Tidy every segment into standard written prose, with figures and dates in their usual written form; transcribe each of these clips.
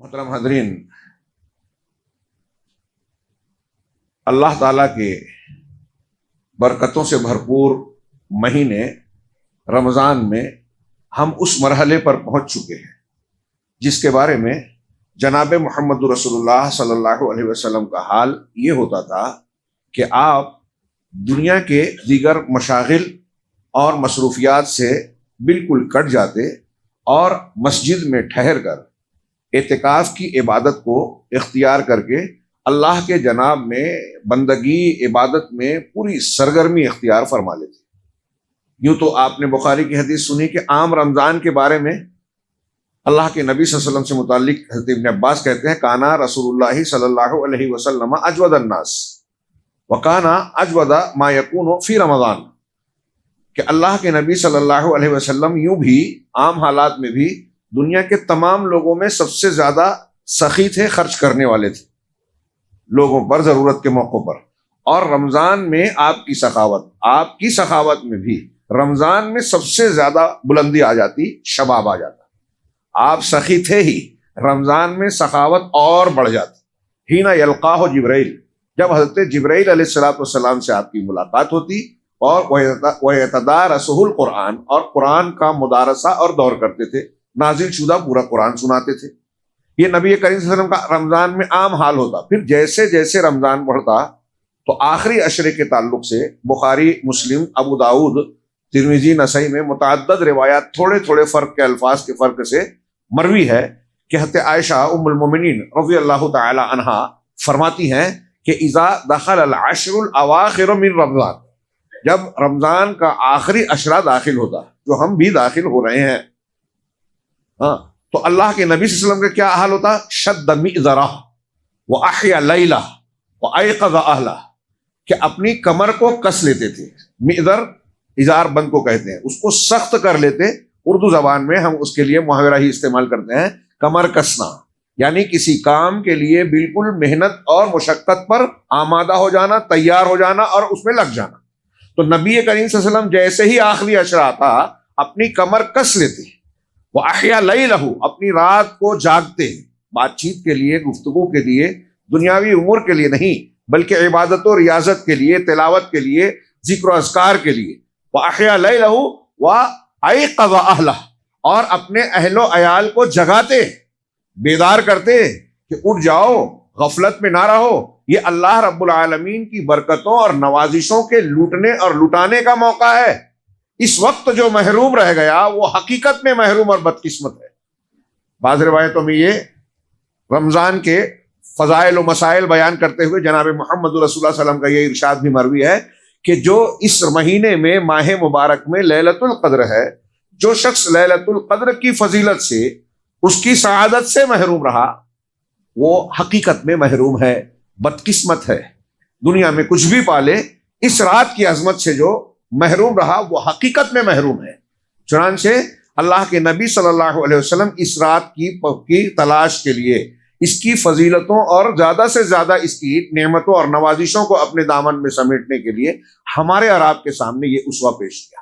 محترم حضرین، اللہ تعالیٰ کے برکتوں سے بھرپور مہینے رمضان میں ہم اس مرحلے پر پہنچ چکے ہیں جس کے بارے میں جناب محمد رسول اللہ صلی اللہ علیہ وسلم کا حال یہ ہوتا تھا کہ آپ دنیا کے دیگر مشاغل اور مصروفیات سے بالکل کٹ جاتے اور مسجد میں ٹھہر کر اعتکاف کی عبادت کو اختیار کر کے اللہ کے جناب میں بندگی عبادت میں پوری سرگرمی اختیار فرما لیتے۔ یوں تو آپ نے بخاری کی حدیث سنی کہ عام رمضان کے بارے میں اللہ کے نبی صلی اللہ علیہ وسلم سے متعلق حضرت ابن عباس کہتے ہیں کانا رسول اللہ صلی اللہ علیہ وسلم اجود الناس وکانا اجود ما یکون فی رمضان، کہ اللہ کے نبی صلی اللہ علیہ وسلم یوں بھی عام حالات میں بھی دنیا کے تمام لوگوں میں سب سے زیادہ سخی تھے، خرچ کرنے والے تھے لوگوں پر ضرورت کے موقعوں پر، اور رمضان میں آپ کی سخاوت میں بھی رمضان میں سب سے زیادہ بلندی آ جاتی، شباب آ جاتا۔ آپ سخی تھے ہی، رمضان میں سخاوت اور بڑھ جاتی۔ ہینا یلقاہ جبرائیل، جب حضرت جبرائیل علیہ السلام سے آپ کی ملاقات ہوتی اور وَيَتَدَارَسُهُ الْقُرْآنَ، اور قرآن کا مدارسہ اور دور کرتے تھے، نازل شدہ پورا قرآن سناتے تھے۔ یہ نبی کریم صلی اللہ علیہ وسلم کا رمضان میں عام حال ہوتا۔ پھر جیسے جیسے رمضان بڑھتا تو آخری عشرے کے تعلق سے بخاری، مسلم، ابو داؤد، ترمذی، نسائی میں متعدد روایات تھوڑے تھوڑے فرق کے الفاظ کے فرق سے مروی ہے کہ حضرت عائشہ ام المومنین رضی اللہ تعالی عنہا فرماتی ہیں کہ اذا دخل العشر الاواخر من رمضان، جب رمضان کا آخری عشرہ داخل ہوتا، جو ہم بھی داخل ہو رہے ہیں، تو اللہ کے نبی صلی اللہ علیہ وسلم کا کیا حال ہوتا؟ شد مئزرہ واحیا لیلہ وایقظ اہلہ، کہ اپنی کمر کو کس لیتے تھے۔ مئزر ازار بند کو کہتے ہیں، اس کو سخت کر لیتے۔ اردو زبان میں ہم اس کے لیے محاورہ ہی استعمال کرتے ہیں، کمر کسنا، یعنی کسی کام کے لیے بالکل محنت اور مشقت پر آمادہ ہو جانا، تیار ہو جانا اور اس میں لگ جانا۔ تو نبی کریم صلی اللہ علیہ وسلم جیسے ہی آخری عشرہ آتا اپنی کمر کس لیتے، وَأَحْيَا لَيْلَهُ، اپنی رات کو جاگتے، بات چیت کے لیے، گفتگو کے لیے، دنیاوی امور کے لیے نہیں بلکہ عبادت و ریاضت کے لیے، تلاوت کے لیے، ذکر و اذکار کے لیے۔ وَأَحْيَا لَيْلَهُ وَأَيْقَظَ أَهْلَهُ، اور اپنے اہل و عیال کو جگاتے، بیدار کرتے کہ اٹھ جاؤ، غفلت میں نہ رہو۔ یہ اللہ رب العالمین کی برکتوں اور نوازشوں کے لوٹنے اور لٹانے کا موقع ہے۔ اس وقت جو محروم رہ گیا وہ حقیقت میں محروم اور بدقسمت ہے۔ بعض روایتوں میں یہ رمضان کے فضائل و مسائل بیان کرتے ہوئے جناب محمد رسول اللہ صلی اللہ علیہ وسلم کا یہ ارشاد بھی مروی ہے کہ جو اس مہینے میں، ماہ مبارک میں لیلۃ القدر ہے، جو شخص لیلۃ القدر کی فضیلت سے، اس کی سعادت سے محروم رہا، وہ حقیقت میں محروم ہے، بدقسمت ہے۔ دنیا میں کچھ بھی پالے، اس رات کی عظمت سے جو محروم رہا وہ حقیقت میں محروم ہے۔ چنانچہ اللہ کے نبی صلی اللہ علیہ وسلم اس رات کی تلاش کے لیے، اس کی فضیلتوں اور زیادہ سے زیادہ اس کی نعمتوں اور نوازشوں کو اپنے دامن میں سمیٹنے کے لیے ہمارے اور آپ کے سامنے یہ اسوہ پیش کیا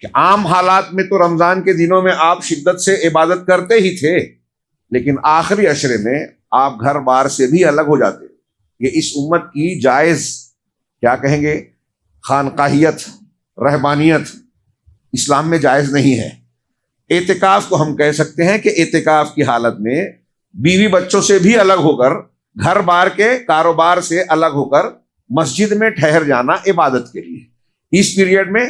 کہ عام حالات میں تو رمضان کے دنوں میں آپ شدت سے عبادت کرتے ہی تھے، لیکن آخری عشرے میں آپ گھر بار سے بھی الگ ہو جاتے۔ یہ اس امت کی جائز، کیا کہیں گے، خانقاہیت، رہبانیت اسلام میں جائز نہیں ہے۔ اعتکاف کو ہم کہہ سکتے ہیں کہ اعتکاف کی حالت میں بیوی بچوں سے بھی الگ ہو کر، گھر بار کے کاروبار سے الگ ہو کر مسجد میں ٹھہر جانا عبادت کے لیے۔ اس پیریڈ میں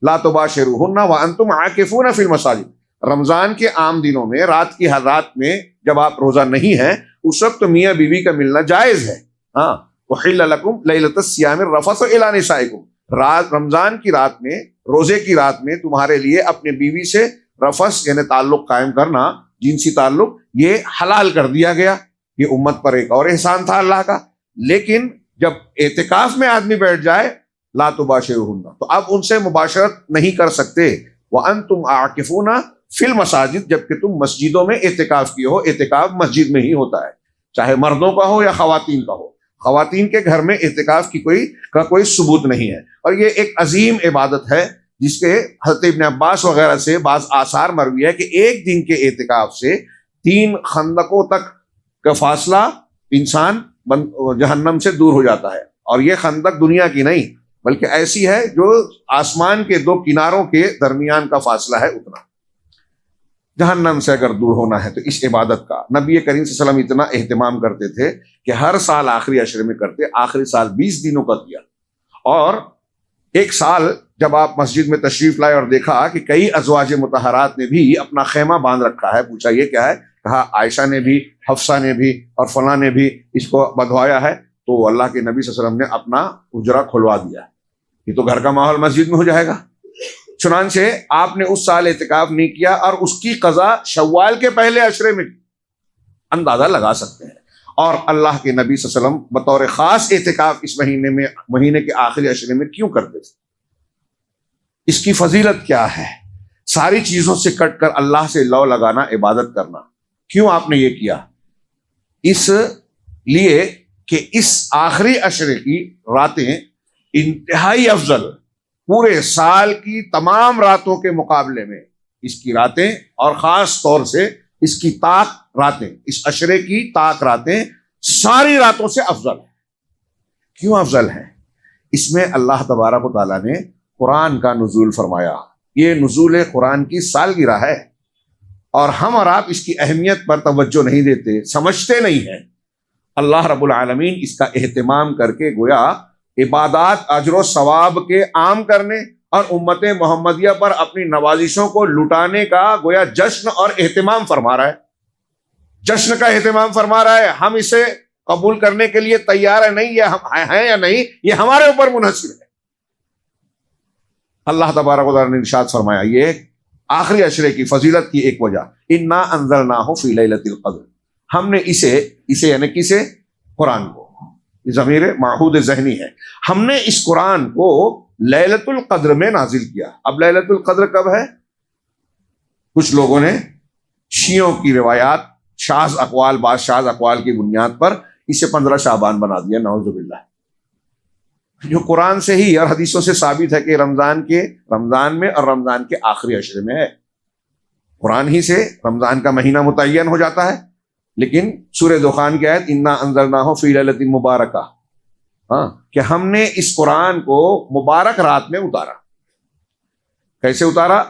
لا تباشروہن وانتم عاکفون فی المساجد، رمضان کے عام دنوں میں رات کی حالات میں جب آپ روزہ نہیں ہیں، اس وقت میاں بیوی کا ملنا جائز ہے۔ احل لکم لیلۃ الصیام الرفث الی نسائکم، رمضان کی رات میں، روزے کی رات میں تمہارے لیے اپنے بیوی سے رفث یعنی تعلق قائم کرنا، جنسی تعلق، یہ حلال کر دیا گیا۔ یہ امت پر ایک اور احسان تھا اللہ کا۔ لیکن جب اعتکاف میں آدمی بیٹھ جائے، لا تباشروہن، تو اب ان سے مباشرت نہیں کر سکتے۔ وانتم عاکفون فی المساجد، جبکہ تم مسجدوں میں اعتکاف کیے ہو۔ اعتکاف مسجد میں ہی ہوتا ہے، چاہے مردوں کا ہو یا خواتین کا ہو۔ خواتین کے گھر میں اعتکاف کی کوئی ثبوت نہیں ہے، اور یہ ایک عظیم عبادت ہے جس کے حضرت ابن عباس وغیرہ سے بعض آثار مروی ہے کہ ایک دن کے اعتکاف سے 3 خندقوں تک کا فاصلہ انسان جہنم سے دور ہو جاتا ہے. اور یہ خندق دنیا کی نہیں بلکہ ایسی ہے جو آسمان کے 2 کناروں کے درمیان کا فاصلہ ہے. اتنا جہنم سے اگر دور ہونا ہے تو اس عبادت کا نبی کریم صلی اللہ علیہ وسلم اتنا اہتمام کرتے تھے کہ ہر سال آخری عشرے میں کرتے. آخری سال 20 دنوں کا کیا. اور ایک سال جب آپ مسجد میں تشریف لائے اور دیکھا کہ کئی ازواج مطہرات نے بھی اپنا خیمہ باندھ رکھا ہے, پوچھا یہ کیا ہے؟ کہا عائشہ نے بھی, حفصہ نے بھی اور فلاں نے بھی اس کو بدھوایا ہے. تو اللہ کے نبی صلی اللہ علیہ وسلم نے اپنا حجرہ کھلوا دیا. یہ تو گھر کا ماحول مسجد میں ہو جائے گا. چنانچہ آپ نے اس سال اعتکاف نہیں کیا اور اس کی قضا شوال کے پہلے عشرے میں کی. اندازہ لگا سکتے ہیں. اور اللہ کے نبی صلی اللہ علیہ وسلم بطور خاص اعتکاف اس مہینے کے آخری عشرے میں کیوں کرتے تھے؟ اس کی فضیلت کیا ہے؟ ساری چیزوں سے کٹ کر اللہ سے لو لگانا, عبادت کرنا. کیوں آپ نے یہ کیا؟ اس لیے کہ اس آخری عشرے کی راتیں انتہائی افضل, پورے سال کی تمام راتوں کے مقابلے میں اس کی راتیں, اور خاص طور سے اس کی طاق راتیں, اس عشرے کی طاق راتیں ساری راتوں سے افضل ہیں. کیوں افضل ہیں؟ اس میں اللہ تبارک و تعالیٰ نے قرآن کا نزول فرمایا. یہ نزول قرآن کی سالگرہ ہے اور ہم اور آپ اس کی اہمیت پر توجہ نہیں دیتے, سمجھتے نہیں ہیں. اللہ رب العالمین اس کا اہتمام کر کے گویا عبادات اجر و ثواب کے عام کرنے اور امت محمدیہ پر اپنی نوازشوں کو لٹانے کا گویا جشن اور اہتمام فرما رہا ہے. جشن کا اہتمام فرما رہا ہے. ہم اسے قبول کرنے کے لیے تیار ہے نہیں, یہ ہم ہیں یا نہیں, یہ ہمارے اوپر منحصر ہے. اللہ تبارک و تعالیٰ نے ارشاد فرمایا یہ آخری عشرے کی فضیلت کی ایک وجہ, انا انزلناہ فی لیلۃ القدر. ہم نے اسے یعنی کسے؟ قرآن کو. ضمیر معہود ذہنی ہے. ہم نے اس قرآن کو لیلۃ القدر میں نازل کیا. اب لیلۃ القدر کب ہے؟ کچھ لوگوں نے شیعوں کی روایات, شاذ اقوال, بعض شاذ اقوال کی بنیاد پر اسے 15 شعبان بنا دیا, نعوذ باللہ. جو قرآن سے ہی اور حدیثوں سے ثابت ہے کہ رمضان میں اور رمضان کے آخری عشرے میں ہے. قرآن ہی سے رمضان کا مہینہ متعین ہو جاتا ہے. لیکن سورہ دخان کی آیت انا انزلناہ فی لیلۃ مبارکہ, کہ ہم نے اس قرآن کو مبارک رات میں اتارا. کیسے اتارا؟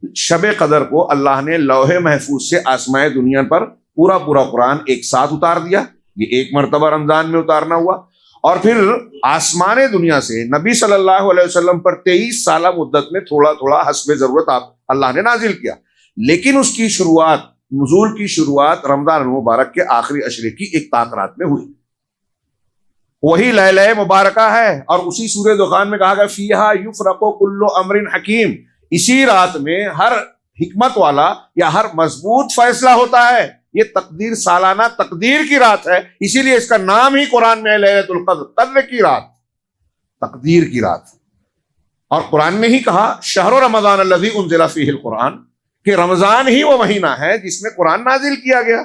شب قدر کو اللہ نے لوح محفوظ سے آسمائے دنیا پر پورا قرآن ایک ساتھ اتار دیا. یہ ایک مرتبہ رمضان میں اتارنا ہوا. اور پھر آسمان دنیا سے نبی صلی اللہ علیہ وسلم پر 23 سالہ مدت میں تھوڑا تھوڑا حسب ضرورت اللہ نے نازل کیا. لیکن اس کی شروعات, نزول کی شروعات رمضان المبارک کے آخری عشرے کی ایک طاق رات میں ہوئی. وہی لیلہ مبارکہ ہے. اور اسی سورہ دخان میں کہا گیا فیہا یفرق کل امر حکیم. اسی رات میں ہر حکمت والا یا ہر مضبوط فیصلہ ہوتا ہے. یہ تقدیر, سالانہ تقدیر کی رات ہے, اسی لیے اس کا نام ہی قرآن میں ہے لیلۃ القدر, قدر کی رات, تقدیر کی رات. اور قرآن نے ہی کہا شہر رمضان الذی انزل فیہ القرآن, کہ رمضان ہی وہ مہینہ ہے جس میں قرآن نازل کیا گیا.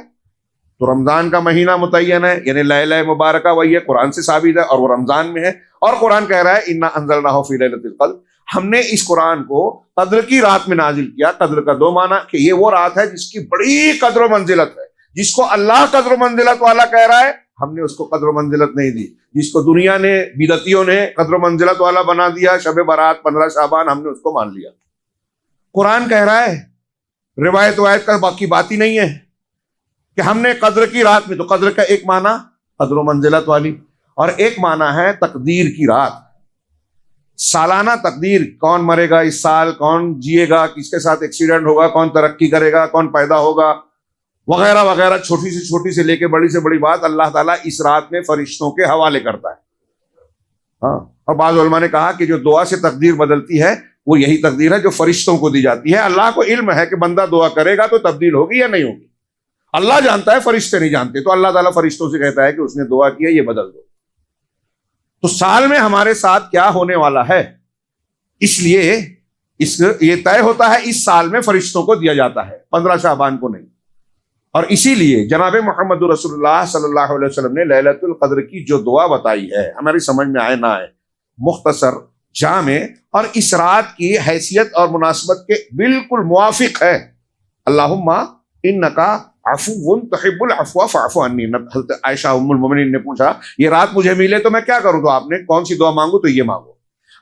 تو رمضان کا مہینہ متعین ہے, یعنی لیلہ مبارکہ وہی ہے, قرآن سے ثابت ہے, اور وہ رمضان میں ہے. اور قرآن کہہ رہا ہے انا انزلناہ فی لیلۃ القدر, ہم نے اس قرآن کو قدر کی رات میں نازل کیا. قدر کا 2 معنی, کہ یہ وہ رات ہے جس کی بڑی قدر و منزلت ہے, جس کو اللہ قدر و منزلت والا کہہ رہا ہے. ہم نے اس کو قدر و منزلت نہیں دی. جس کو دنیا نے, بدعتیوں نے قدر و منزلت والا بنا دیا, شب برات 15 شعبان, ہم نے اس کو مان لیا. قرآن کہہ رہا ہے, روایت وایت کا باقی بات ہی نہیں ہے, کہ ہم نے قدر کی رات میں, تو قدر کا ایک معنی قدر و منزلت والی, اور ایک معنی ہے تقدیر کی رات. سالانہ تقدیر, کون مرے گا اس سال, کون جیے گا, کس کے ساتھ ایکسیڈنٹ ہوگا, کون ترقی کرے گا, کون پیدا ہوگا, وغیرہ وغیرہ, چھوٹی سے لے کے بڑی سے بڑی بات اللہ تعالیٰ اس رات میں فرشتوں کے حوالے کرتا ہے. اور بعض علماء نے کہا کہ جو دعا سے تقدیر بدلتی ہے وہ یہی تقدیر ہے جو فرشتوں کو دی جاتی ہے. اللہ کو علم ہے کہ بندہ دعا کرے گا تو تبدیل ہوگی یا نہیں ہوگی, اللہ جانتا ہے, فرشتے نہیں جانتے. تو اللہ تعالیٰ فرشتوں سے کہتا ہے کہ اس نے دعا کیا, یہ بدل دو. تو سال میں ہمارے ساتھ کیا ہونے والا ہے, اس لیے یہ طے ہوتا ہے, اس سال میں فرشتوں کو دیا جاتا ہے, 15 شعبان کو نہیں. اور اسی لیے جناب محمد رسول اللہ صلی اللہ علیہ وسلم نے لیلۃ القدر کی جو دعا بتائی ہے, ہماری سمجھ میں آئے نہ آئے, مختصر, جامع اور اس رات کی حیثیت اور مناسبت کے بالکل موافق ہے. اللہم انکا عفو تحب العفو فاعف عنی. حضرت عائشہ ام المومنین نے پوچھا یہ رات مجھے ملے تو میں کیا کروں؟ تو آپ نے کون سی دعا مانگو؟ تو یہ مانگو،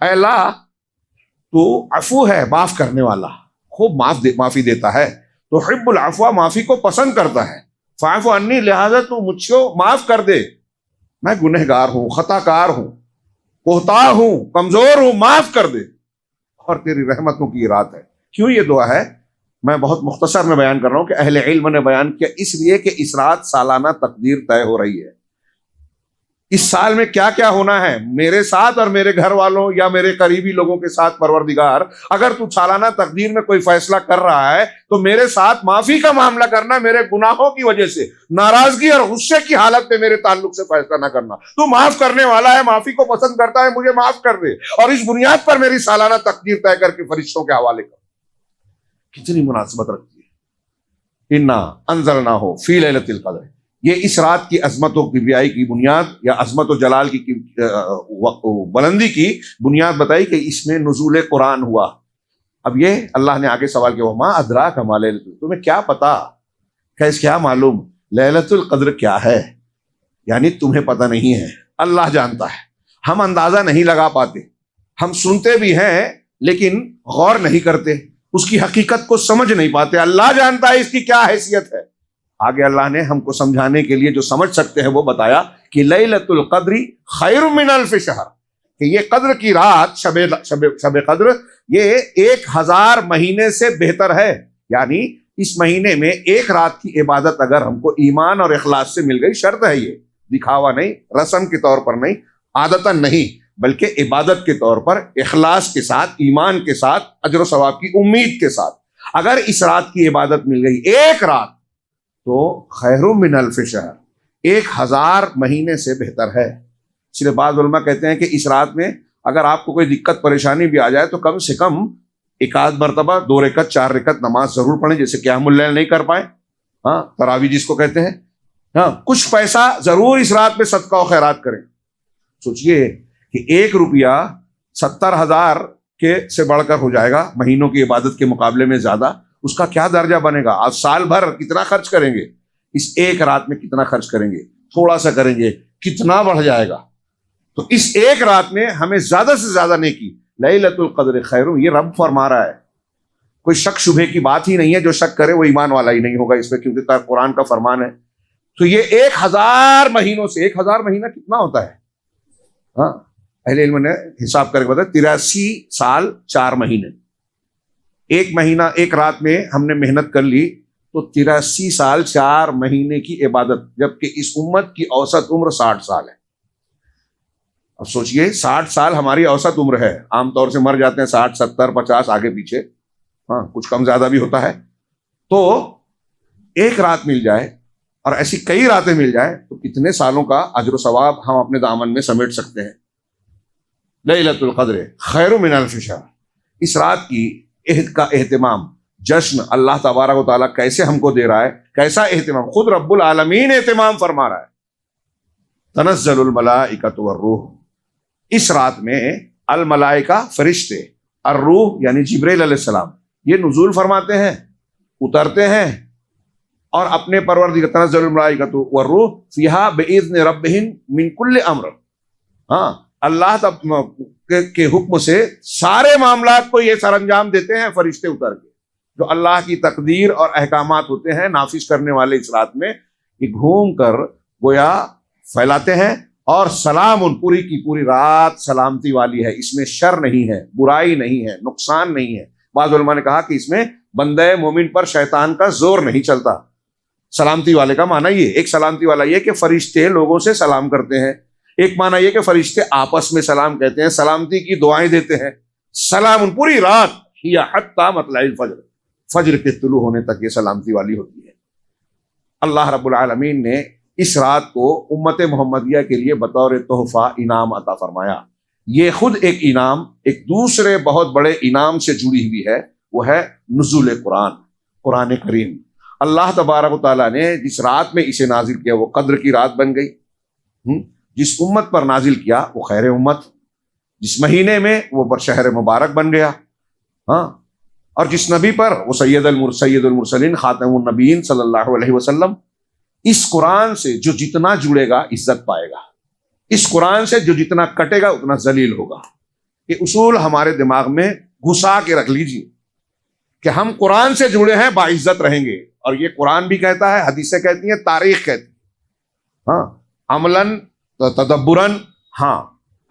اے اللہ تو عفو ہے، معاف کرنے والا، خوب معافی دیتا ہے، تو حب العفو معافی کو پسند کرتا ہے، فاعف عنی لہذا تو مجھ کو معاف کر دے، میں گنہگار ہوں، خطا کار ہوں، کوہتاہ ہوں، کمزور ہوں، معاف کر دے، اور تیری رحمتوں کی رات ہے. کیوں یہ دعا ہے؟ میں بہت مختصر میں بیان کر رہا ہوں کہ اہل علم نے بیان کیا اس لیے کہ اس رات سالانہ تقدیر طے ہو رہی ہے. اس سال میں کیا کیا ہونا ہے میرے ساتھ اور میرے گھر والوں یا میرے قریبی لوگوں کے ساتھ، پروردگار اگر تو سالانہ تقدیر میں کوئی فیصلہ کر رہا ہے تو میرے ساتھ معافی کا معاملہ کرنا، میرے گناہوں کی وجہ سے ناراضگی اور غصے کی حالت میں میرے تعلق سے فیصلہ نہ کرنا. تو معاف کرنے والا ہے، معافی کو پسند کرتا ہے، مجھے معاف کر دے، اور اس بنیاد پر میری سالانہ تقدیر طے کر کے فرشتوں کے حوالے کر. کتنی مناسبت رکھتی ہے. انا انزلناہ فی لیلۃ القدر، یہ اس رات کی عظمت و کبریائی کی بنیاد یا عظمت و جلال کی بلندی کی بنیاد بتائی کہ اس میں نزول قرآن ہوا. اب یہ اللہ نے آگے سوال کیا وما ادراک ما لیلۃ القدر، تمہیں کیا پتا، کیا معلوم لیلۃ القدر کیا ہے؟ یعنی تمہیں پتہ نہیں ہے، اللہ جانتا ہے. ہم اندازہ نہیں لگا پاتے، ہم سنتے بھی ہیں لیکن غور نہیں کرتے، اس کی حقیقت کو سمجھ نہیں پاتے. اللہ جانتا ہے اس کی کیا حیثیت ہے. آگے اللہ نے ہم کو سمجھانے کے لیے جو سمجھ سکتے ہیں وہ بتایا کہ لیلۃ القدر خیر من الف شہر، کہ یہ قدر کی رات، شب قدر، یہ 1000 مہینے سے بہتر ہے. یعنی اس مہینے میں ایک رات کی عبادت اگر ہم کو ایمان اور اخلاص سے مل گئی، شرط ہے یہ، دکھاوا نہیں، رسم کے طور پر نہیں، عادتاً نہیں، بلکہ عبادت کے طور پر اخلاص کے ساتھ، ایمان کے ساتھ، اجر و ثواب کی امید کے ساتھ اگر اس رات کی عبادت مل گئی ایک رات، تو خیر من الف شہر، 1000 مہینے سے بہتر ہے. اس لیے بعض علماء کہتے ہیں کہ اس رات میں اگر آپ کو کوئی دقت پریشانی بھی آ جائے تو کم سے کم 1 مرتبہ 2 رکعت 4 رکعت نماز ضرور پڑھیں، جیسے قیام اللیل نہیں کر پائے، تراویح جس کو کہتے ہیں، کچھ پیسہ ضرور اس رات میں صدقہ و خیرات کریں. سوچئے کہ 1 روپیہ 70,000 کے سے بڑھ کر ہو جائے گا مہینوں کی عبادت کے مقابلے میں زیادہ. اس کا کیا درجہ بنے گا؟ آپ سال بھر کتنا خرچ کریں گے، اس ایک رات میں کتنا خرچ کریں گے؟ تھوڑا سا کریں گے، کتنا بڑھ جائے گا. تو اس ایک رات میں ہمیں زیادہ سے زیادہ نیکی. لیلۃ القدر خیر، یہ رب فرما رہا ہے، کوئی شک شبہ کی بات ہی نہیں ہے. جو شک کرے وہ ایمان والا ہی نہیں ہوگا اس پہ، کیونکہ قرآن کا فرمان ہے. تو یہ 1000 مہینوں سے، 1000 مہینہ کتنا ہوتا ہے؟ اہل علم نے حساب کر کے بتایا 83 سال 4 مہینے. ایک مہینہ ایک رات میں ہم نے محنت کر لی تو 83 سال 4 مہینے کی عبادت، جبکہ اس امت کی اوسط عمر 60 سال ہے. اب سوچئے 60 سال ہماری اوسط عمر ہے، عام طور سے مر جاتے ہیں 60 70 50 آگے پیچھے، کچھ کم زیادہ بھی ہوتا ہے. تو ایک رات مل جائے اور ایسی کئی راتیں مل جائیں تو کتنے سالوں کا اجر و ثواب ہم اپنے دامن میں سمیٹ سکتے ہیں. لیلۃ القدر خیر من الف شہر، اس رات کی کا اہتمام، جشن اللہ تبارک و تعالیٰ کیسے ہم کو دے رہا ہے، کیسا اہتمام، خود رب العالمین اہتمام فرما رہا ہے. تنزل الملائکۃ والروح، اس رات میں الملائکہ فرشتے، الروح یعنی جبریل علیہ السلام، یہ نزول فرماتے ہیں، اترتے ہیں، اور اپنے پروردگار تنزل الملائکۃ والروح فیہا باذن ربہم من کل امر، اللہ کے حکم سے سارے معاملات کو یہ سر انجام دیتے ہیں فرشتے اتر کے. جو اللہ کی تقدیر اور احکامات ہوتے ہیں نافذ کرنے والے اس رات میں، یہ گھوم کر گویا پھیلاتے ہیں. اور سلام پوری کی پوری رات سلامتی والی ہے، اس میں شر نہیں ہے، برائی نہیں ہے، نقصان نہیں ہے. بعض علماء نے کہا کہ اس میں بندہ مومن پر شیطان کا زور نہیں چلتا. سلامتی والے کا معنی یہ، ایک سلامتی والا یہ کہ فرشتے لوگوں سے سلام کرتے ہیں، ایک معنی یہ کہ فرشتے آپس میں سلام کہتے ہیں، سلامتی کی دعائیں دیتے ہیں. سلام پوری رات ہی حتی مطلع الفجر، فجر کے طلوع ہونے تک یہ سلامتی والی ہوتی ہے. اللہ رب العالمین نے اس رات کو امت محمدیہ کے لیے بطور تحفہ انعام عطا فرمایا. یہ خود ایک انعام ایک دوسرے بہت بڑے انعام سے جڑی ہوئی ہے، وہ ہے نزول قرآن کریم. اللہ تبارک و تعالیٰ نے جس رات میں اسے نازل کیا وہ قدر کی رات بن گئی. جس امت پر نازل کیا وہ خیر امت، جس مہینے میں وہ پر شہر مبارک بن گیا. اور جس نبی پر وہ سید المرسلین خاتم النبیین صلی اللہ علیہ وسلم، اس قرآن سے جو جتنا جڑے گا عزت پائے گا، اس قرآن سے جو جتنا کٹے گا اتنا ذلیل ہوگا۔ یہ اصول ہمارے دماغ میں گھسا کے رکھ لیجیے کہ ہم قرآن سے جڑے ہیں، باعزت رہیں گے۔ اور یہ قرآن بھی کہتا ہے، حدیثیں کہتی ہیں، تاریخ کہتی ہے، ہاں، عملاً تدبراً۔ ہاں،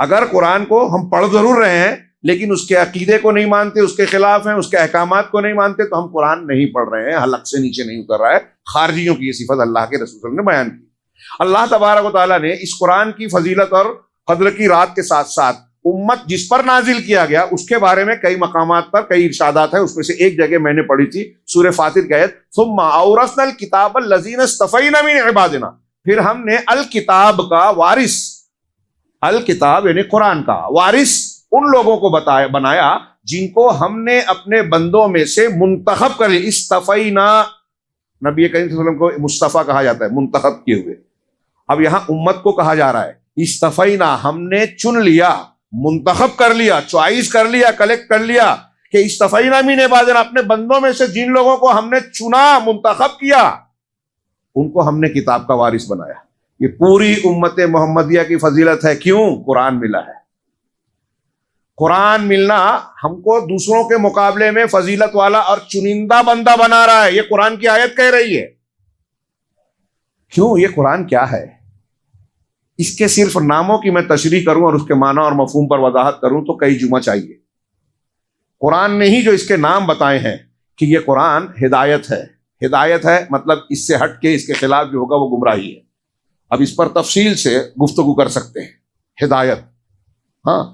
اگر قرآن کو ہم پڑھ ضرور رہے ہیں لیکن اس کے عقیدے کو نہیں مانتے، اس کے خلاف ہیں، اس کے احکامات کو نہیں مانتے، تو ہم قرآن نہیں پڑھ رہے ہیں، حلق سے نیچے نہیں اتر رہا ہے۔ خارجیوں کی یہ صفت اللہ کے رسول صلی اللہ علیہ وسلم نے بیان کی۔ اللہ تبارک و تعالیٰ نے اس قرآن کی فضیلت اور قدر کی رات کے ساتھ ساتھ امت جس پر نازل کیا گیا اس کے بارے میں کئی مقامات پر کئی ارشادات ہیں۔ اس میں سے ایک جگہ میں نے پڑھی تھی، سورہ فاطر کی آیت، ثم اورثنا الکتاب الذین اصطفینا من عبادنا، پھر ہم نے الکتاب کا وارث، الکتاب یعنی قرآن کا وارث ان لوگوں کو بنایا جن کو ہم نے اپنے بندوں میں سے منتخب کر لیا۔ استفینا، نبی کریم صلی اللہ علیہ وسلم کو مصطفیٰ کہا جاتا ہے، منتخب کیے ہوئے۔ اب یہاں امت کو کہا جا رہا ہے استفینا، ہم نے چن لیا، منتخب کر لیا، چوائس کر لیا، کلیکٹ کر لیا، کہ استفینا من عبادنا، اپنے بندوں میں سے جن لوگوں کو ہم نے چنا، منتخب کیا، ان کو ہم نے کتاب کا وارث بنایا۔ یہ پوری امت محمدیہ کی فضیلت ہے۔ کیوں؟ قرآن ملا ہے۔ قرآن ملنا ہم کو دوسروں کے مقابلے میں فضیلت والا اور چنندہ بندہ بنا رہا ہے، یہ قرآن کی آیت کہہ رہی ہے۔ کیوں؟ یہ قرآن کیا ہے؟ اس کے صرف ناموں کی میں تشریح کروں اور اس کے معنی اور مفہوم پر وضاحت کروں تو کئی جمعہ چاہیے۔ قرآن نے ہی جو اس کے نام بتائے ہیں کہ یہ قرآن ہدایت ہے، ہدایت ہے مطلب اس سے ہٹ کے اس کے خلاف جو ہوگا وہ گمراہی ہے۔ اب اس پر تفصیل سے گفتگو کر سکتے ہیں۔ ہدایت، ہاں،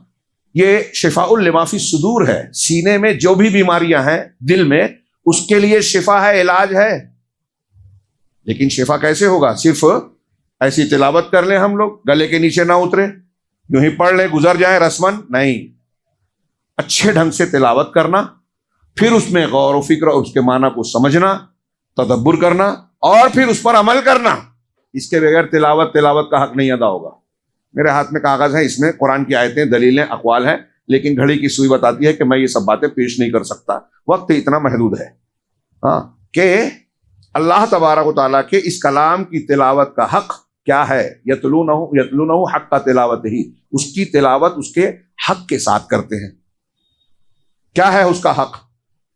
یہ شفاء لما فی الصدور ہے، سینے میں جو بھی بیماریاں ہیں دل میں، اس کے لیے شفا ہے، علاج ہے۔ لیکن شفا کیسے ہوگا؟ صرف ایسی تلاوت کر لیں ہم لوگ، گلے کے نیچے نہ اترے، یوں ہی پڑھ لیں گزر جائیں رسمن؟ نہیں، اچھے ڈھنگ سے تلاوت کرنا، پھر اس میں غور و فکر اور اس کے معنی کو سمجھنا، تدبر کرنا، اور پھر اس پر عمل کرنا۔ اس کے بغیر تلاوت کا حق نہیں ادا ہوگا۔ میرے ہاتھ میں کاغذ ہے، اس میں قرآن کی آیتیں، دلیلیں، اقوال ہیں، لیکن گھڑی کی سوئی بتاتی ہے کہ میں یہ سب باتیں پیش نہیں کر سکتا، وقت اتنا محدود ہے۔ ہاں، کہ اللہ تبارک و تعالیٰ کے اس کلام کی تلاوت کا حق کیا ہے؟ یتلونہ حق تلاوت ہی، اس کی تلاوت اس کے حق کے ساتھ کرتے ہیں۔ کیا ہے اس کا حق؟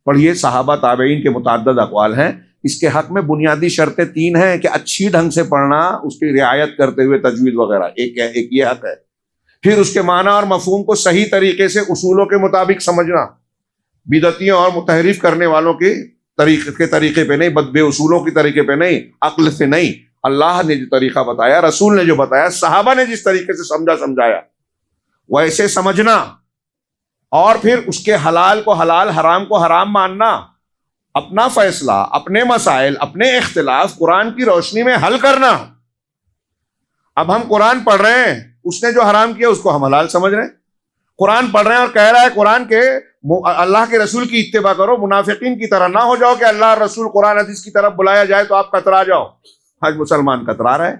پڑھیے، صحابہ تابعین کے متعدد اقوال ہیں۔ اس کے حق میں بنیادی شرطیں 3 ہیں کہ اچھی ڈھنگ سے پڑھنا، اس کی رعایت کرتے ہوئے تجوید وغیرہ، ایک یہ حق ہے۔ پھر اس کے معنی اور مفہوم کو صحیح طریقے سے اصولوں کے مطابق سمجھنا، بدعتیوں اور متحرف کرنے والوں کے طریقے پہ نہیں، بے اصولوں کے طریقے پہ نہیں، عقل سے نہیں۔ اللہ نے جو طریقہ بتایا، رسول نے جو بتایا، صحابہ نے جس طریقے سے سمجھایا ویسے سمجھنا، اور پھر اس کے حلال کو حلال، حرام کو حرام ماننا، اپنا فیصلہ، اپنے مسائل، اپنے اختلاف قرآن کی روشنی میں حل کرنا۔ اب ہم قرآن پڑھ رہے ہیں، اس نے جو حرام کیا اس کو ہم حلال سمجھ رہے ہیں۔ قرآن پڑھ رہے ہیں اور کہہ رہا ہے قرآن کے اللہ کے رسول کی اتباع کرو، منافقین کی طرح نہ ہو جاؤ کہ اللہ اور رسول قرآن حدیث کی طرف بلایا جائے تو آپ کترا جاؤ۔ آج مسلمان کترا رہا ہے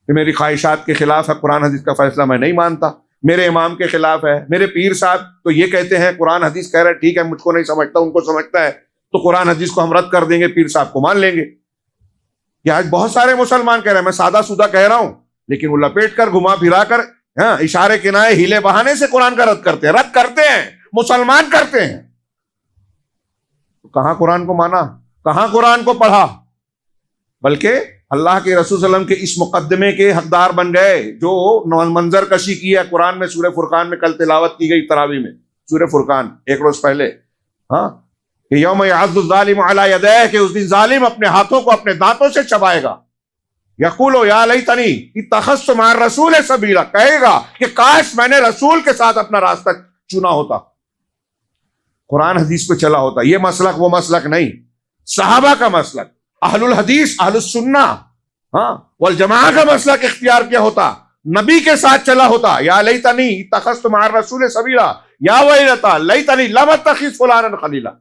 کہ میری خواہشات کے خلاف ہے، قرآن حدیث کا فیصلہ میں نہیں مانتا، میرے امام کے خلاف ہے، میرے پیر صاحب تو یہ کہتے ہیں، قرآن حدیث کہہ رہے ہیں، ٹھیک ہے، مجھ کو نہیں سمجھتا، ان کو سمجھتا ہے، تو قرآن حدیث کو ہم رد کر دیں گے، پیر صاحب کو مان لیں گے۔ یہ آج بہت سارے مسلمان کہہ رہے ہیں، میں سادہ سودہ کہہ رہا ہوں، لیکن وہ لپیٹ کر، گھما پھرا کر، ہاں، اشارے کنائے، ہیلے بہانے سے قرآن کا رد کرتے ہیں، مسلمان کرتے ہیں۔ کہاں قرآن کو مانا، کہاں قرآن کو پڑھا، بلکہ اللہ کے رسول صلی اللہ علیہ وسلم کے اس مقدمے کے حقدار بن گئے جو منظر کشی کی ہے قرآن میں، سورہ فرقان میں کل تلاوت کی گئی تراویح میں، سورہ فرقان ایک روز پہلے، ہاں، کہ یوم یعض الظالم علی یدیہ، کہ اس دن ظالم اپنے ہاتھوں کو اپنے دانتوں سے چبائے گا، یقول یا لیتنی اتخذت مع الرسول سبیلا، کہے گا کہ کاش میں نے رسول کے ساتھ اپنا راستہ چنا ہوتا، قرآن حدیث پہ چلا ہوتا۔ یہ مسلک وہ مسلک نہیں، صحابہ کا مسلک، اہل الحدیث، اہل السنہ، ہاں، والجماعہ کا مسلک اختیار کیا ہوتا، نبی کے ساتھ چلا ہوتا۔ یا لیتنی اتخذت مع الرسول سبیلا، یا ویلتا لیتنی لم اتخذ فلانا خلیلا،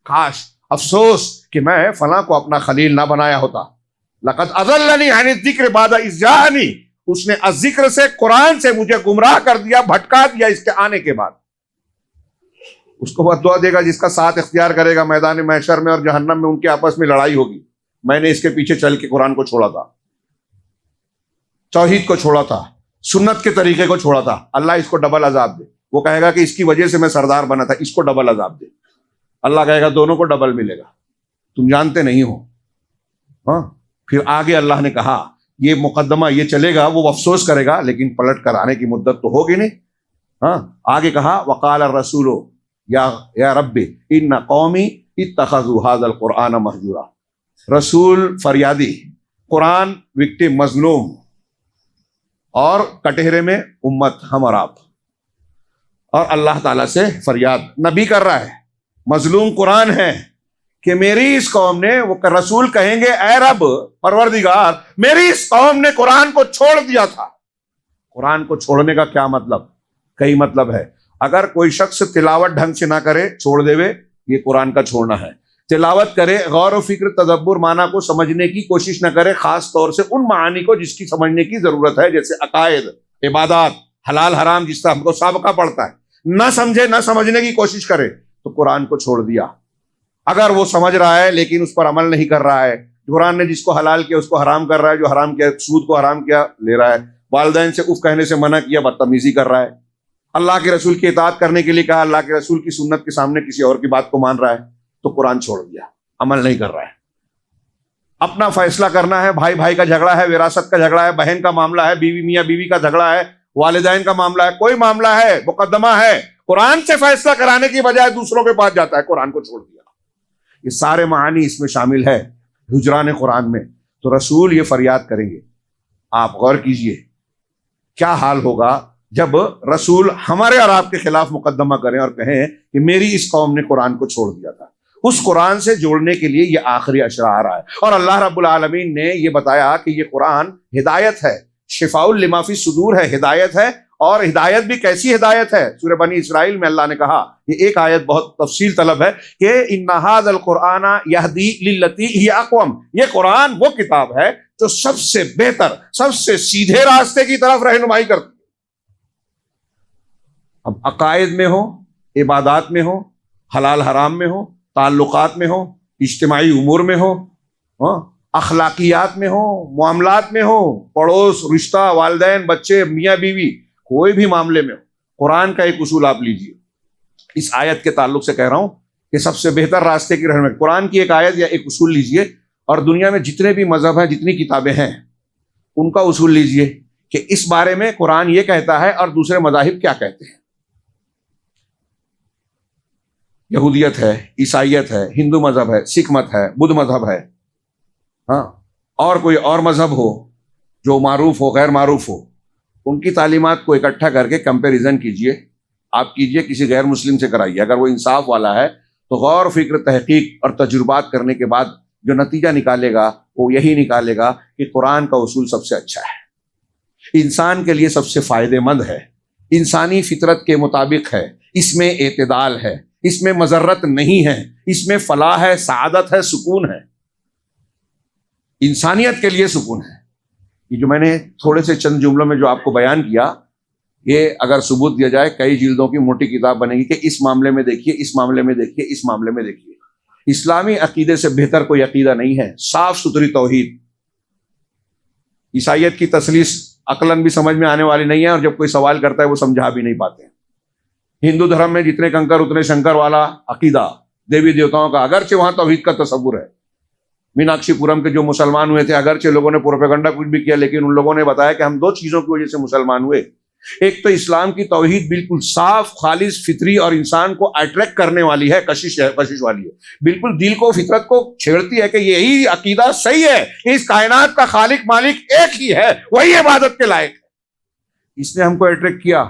کاش، افسوس کہ میں فلاں کو اپنا خلیل نہ بنایا ہوتا۔ لقد اضلنی عن الذکر بعد اذ جاءنی، اس نے الذکر سے، قرآن سے مجھے گمراہ کر دیا، بھٹکا دیا اس کے آنے کے بعد۔ اس کو بد دعا دے گا جس کا ساتھ اختیار کرے گا میدان محشر میں اور جہنم میں ان کے آپس میں لڑائی ہوگی. میں نے اس کے پیچھے چل کے قرآن کو چھوڑا تھا, توحید کو چھوڑا تھا, سنت کے طریقے کو چھوڑا تھا. اللہ اس کو ڈبل عذاب دے. وہ کہے گا کہ اس کی وجہ سے میں سردار بنا تھا, اس کو ڈبل عذاب دے. اللہ کہے گا دونوں کو ڈبل ملے گا, تم جانتے نہیں ہو. ہاں, پھر آگے اللہ نے کہا یہ مقدمہ یہ چلے گا, وہ افسوس کرے گا لیکن پلٹ کر آنے کی مدت تو ہوگی نہیں. ہاں, آگے کہا وقال الرسول یا رب ان قومی اتخذوا هذا القرآن مہجورا. رسول فریادی, قرآن وکٹم مظلوم, اور کٹہرے میں امت ہم اور آپ. اور اللہ تعالیٰ سے فریاد نبی کر رہا ہے, مظلوم قرآن ہے کہ میری اس قوم نے, وہ رسول کہیں گے اے رب پروردگار میری اس قوم نے قرآن کو چھوڑ دیا تھا. قرآن کو چھوڑنے کا کیا مطلب؟ کئی مطلب ہے. اگر کوئی شخص تلاوت ڈھنگ سے نہ کرے چھوڑ دے وے, یہ قرآن کا چھوڑنا ہے. تلاوت کرے, غور و فکر تدبر معنی کو سمجھنے کی کوشش نہ کرے, خاص طور سے ان معانی کو جس کی سمجھنے کی ضرورت ہے, جیسے عقائد, عبادات, حلال حرام, جس طرح ہم کو سابقہ پڑتا ہے, نہ سمجھے, نہ سمجھنے کی کوشش کرے تو قرآن کو چھوڑ دیا. اگر وہ سمجھ رہا ہے لیکن اس پر عمل نہیں کر رہا ہے, قرآن نے جس کو حلال کیا اس کو حرام کر رہا ہے, جو حرام کیا سود کو حرام کیا لے رہا ہے, والدین سے اف کہنے سے منع کیا بدتمیزی کر رہا ہے, اللہ کے رسول کی اطاعت کرنے کے لیے کہا, اللہ کے رسول کی سنت کے سامنے کسی اور کی بات کو مان رہا ہے, تو قرآن چھوڑ دیا, عمل نہیں کر رہا ہے. اپنا فیصلہ کرنا ہے, بھائی بھائی کا جھگڑا ہے, وراثت کا جھگڑا ہے, بہن کا معاملہ ہے, بیوی میاں بیوی کا جھگڑا ہے, والدین کا معاملہ ہے, کوئی معاملہ ہے, مقدمہ ہے, قرآن سے فیصلہ کرانے کی بجائے دوسروں کے پاس جاتا ہے, قرآن کو چھوڑ دیا. یہ سارے معانی اس میں شامل ہے حجران قرآن میں. تو رسول یہ فریاد کریں گے. آپ غور کیجئے کیا حال ہوگا جب رسول ہمارے اور آپ کے خلاف مقدمہ کریں اور کہیں کہ میری اس قوم نے قرآن کو چھوڑ دیا تھا. اس قرآن سے جوڑنے کے لیے یہ آخری اشرا آ رہا ہے, اور اللہ رب العالمین نے یہ بتایا کہ یہ قرآن ہدایت ہے, شفاء لما فی الصدور ہے, ہدایت ہے. اور ہدایت بھی کیسی ہدایت ہے؟ سورہ بنی اسرائیل میں اللہ نے کہا, یہ ایک آیت بہت تفصیل طلب ہے کہ ان ھذا القرآن یہدی للتی ہی اقوم, یہ قرآن وہ کتاب ہے جو سب سے بہتر, سب سے سیدھے راستے کی طرف رہنمائی کرتی ہے. اب عقائد میں ہو, عبادات میں ہو, حلال حرام میں ہو, تعلقات میں ہو, اجتماعی امور میں ہو, اخلاقیات میں ہو, معاملات میں ہو, پڑوس, رشتہ, والدین, بچے, میاں بیوی, کوئی بھی معاملے میں ہو, قرآن کا ایک اصول آپ لیجئے. اس آیت کے تعلق سے کہہ رہا ہوں کہ سب سے بہتر راستے کی رہنمائی, قرآن کی ایک آیت یا ایک اصول لیجئے, اور دنیا میں جتنے بھی مذہب ہیں, جتنی کتابیں ہیں, ان کا اصول لیجئے کہ اس بارے میں قرآن یہ کہتا ہے اور دوسرے مذاہب کیا کہتے ہیں. یہودیت ہے, عیسائیت ہے, ہندو مذہب ہے, سکھ مت ہے, بدھ مذہب ہے, ہاں, اور کوئی اور مذہب ہو جو معروف ہو, غیر معروف ہو, ان کی تعلیمات کو اکٹھا کر کے کمپیریزن کیجئے. آپ کیجئے, کسی غیر مسلم سے کرائیے. اگر وہ انصاف والا ہے تو غور و فکر, تحقیق اور تجربات کرنے کے بعد جو نتیجہ نکالے گا وہ یہی نکالے گا کہ قرآن کا اصول سب سے اچھا ہے, انسان کے لیے سب سے فائدہ مند ہے, انسانی فطرت کے مطابق ہے, اس میں اعتدال ہے, اس میں مضرت نہیں ہے, اس میں فلاح ہے, سعادت ہے, سکون ہے, انسانیت کے لیے سکون ہے. یہ جو میں نے تھوڑے سے چند جملوں میں جو آپ کو بیان کیا, یہ اگر ثبوت دیا جائے کئی جلدوں کی موٹی کتاب بنے گی کہ اس معاملے میں دیکھیے, اس معاملے میں دیکھیے, اس معاملے میں دیکھیے. اسلامی عقیدے سے بہتر کوئی عقیدہ نہیں ہے, صاف ستھری توحید. عیسائیت کی تثلیث عقلاً بھی سمجھ میں آنے والی نہیں ہے, اور جب کوئی سوال کرتا ہے وہ سمجھا بھی نہیں پاتے. ہندو دھرم میں جتنے کنکر اتنے شنکر والا عقیدہ, دیوی دیوتاؤں کا, اگرچہ وہاں توحید کا تصور ہے. میناکشی پورم کے جو مسلمان ہوئے تھے, اگرچہ لوگوں نے پروپیگنڈا کچھ بھی کیا, لیکن ان لوگوں نے بتایا کہ ہم دو چیزوں کی وجہ سے مسلمان ہوئے. ایک تو اسلام کی توحید بالکل صاف, خالص, فطری اور انسان کو اٹریکٹ کرنے والی ہے, کشش والی ہے, بالکل دل کو, فطرت کو چھیڑتی ہے کہ یہی عقیدہ صحیح ہے کہ اس کائنات کا خالق مالک ایک ہی ہے, وہی عبادت کے لائق ہے. اس نے ہم کو اٹریکٹ کیا.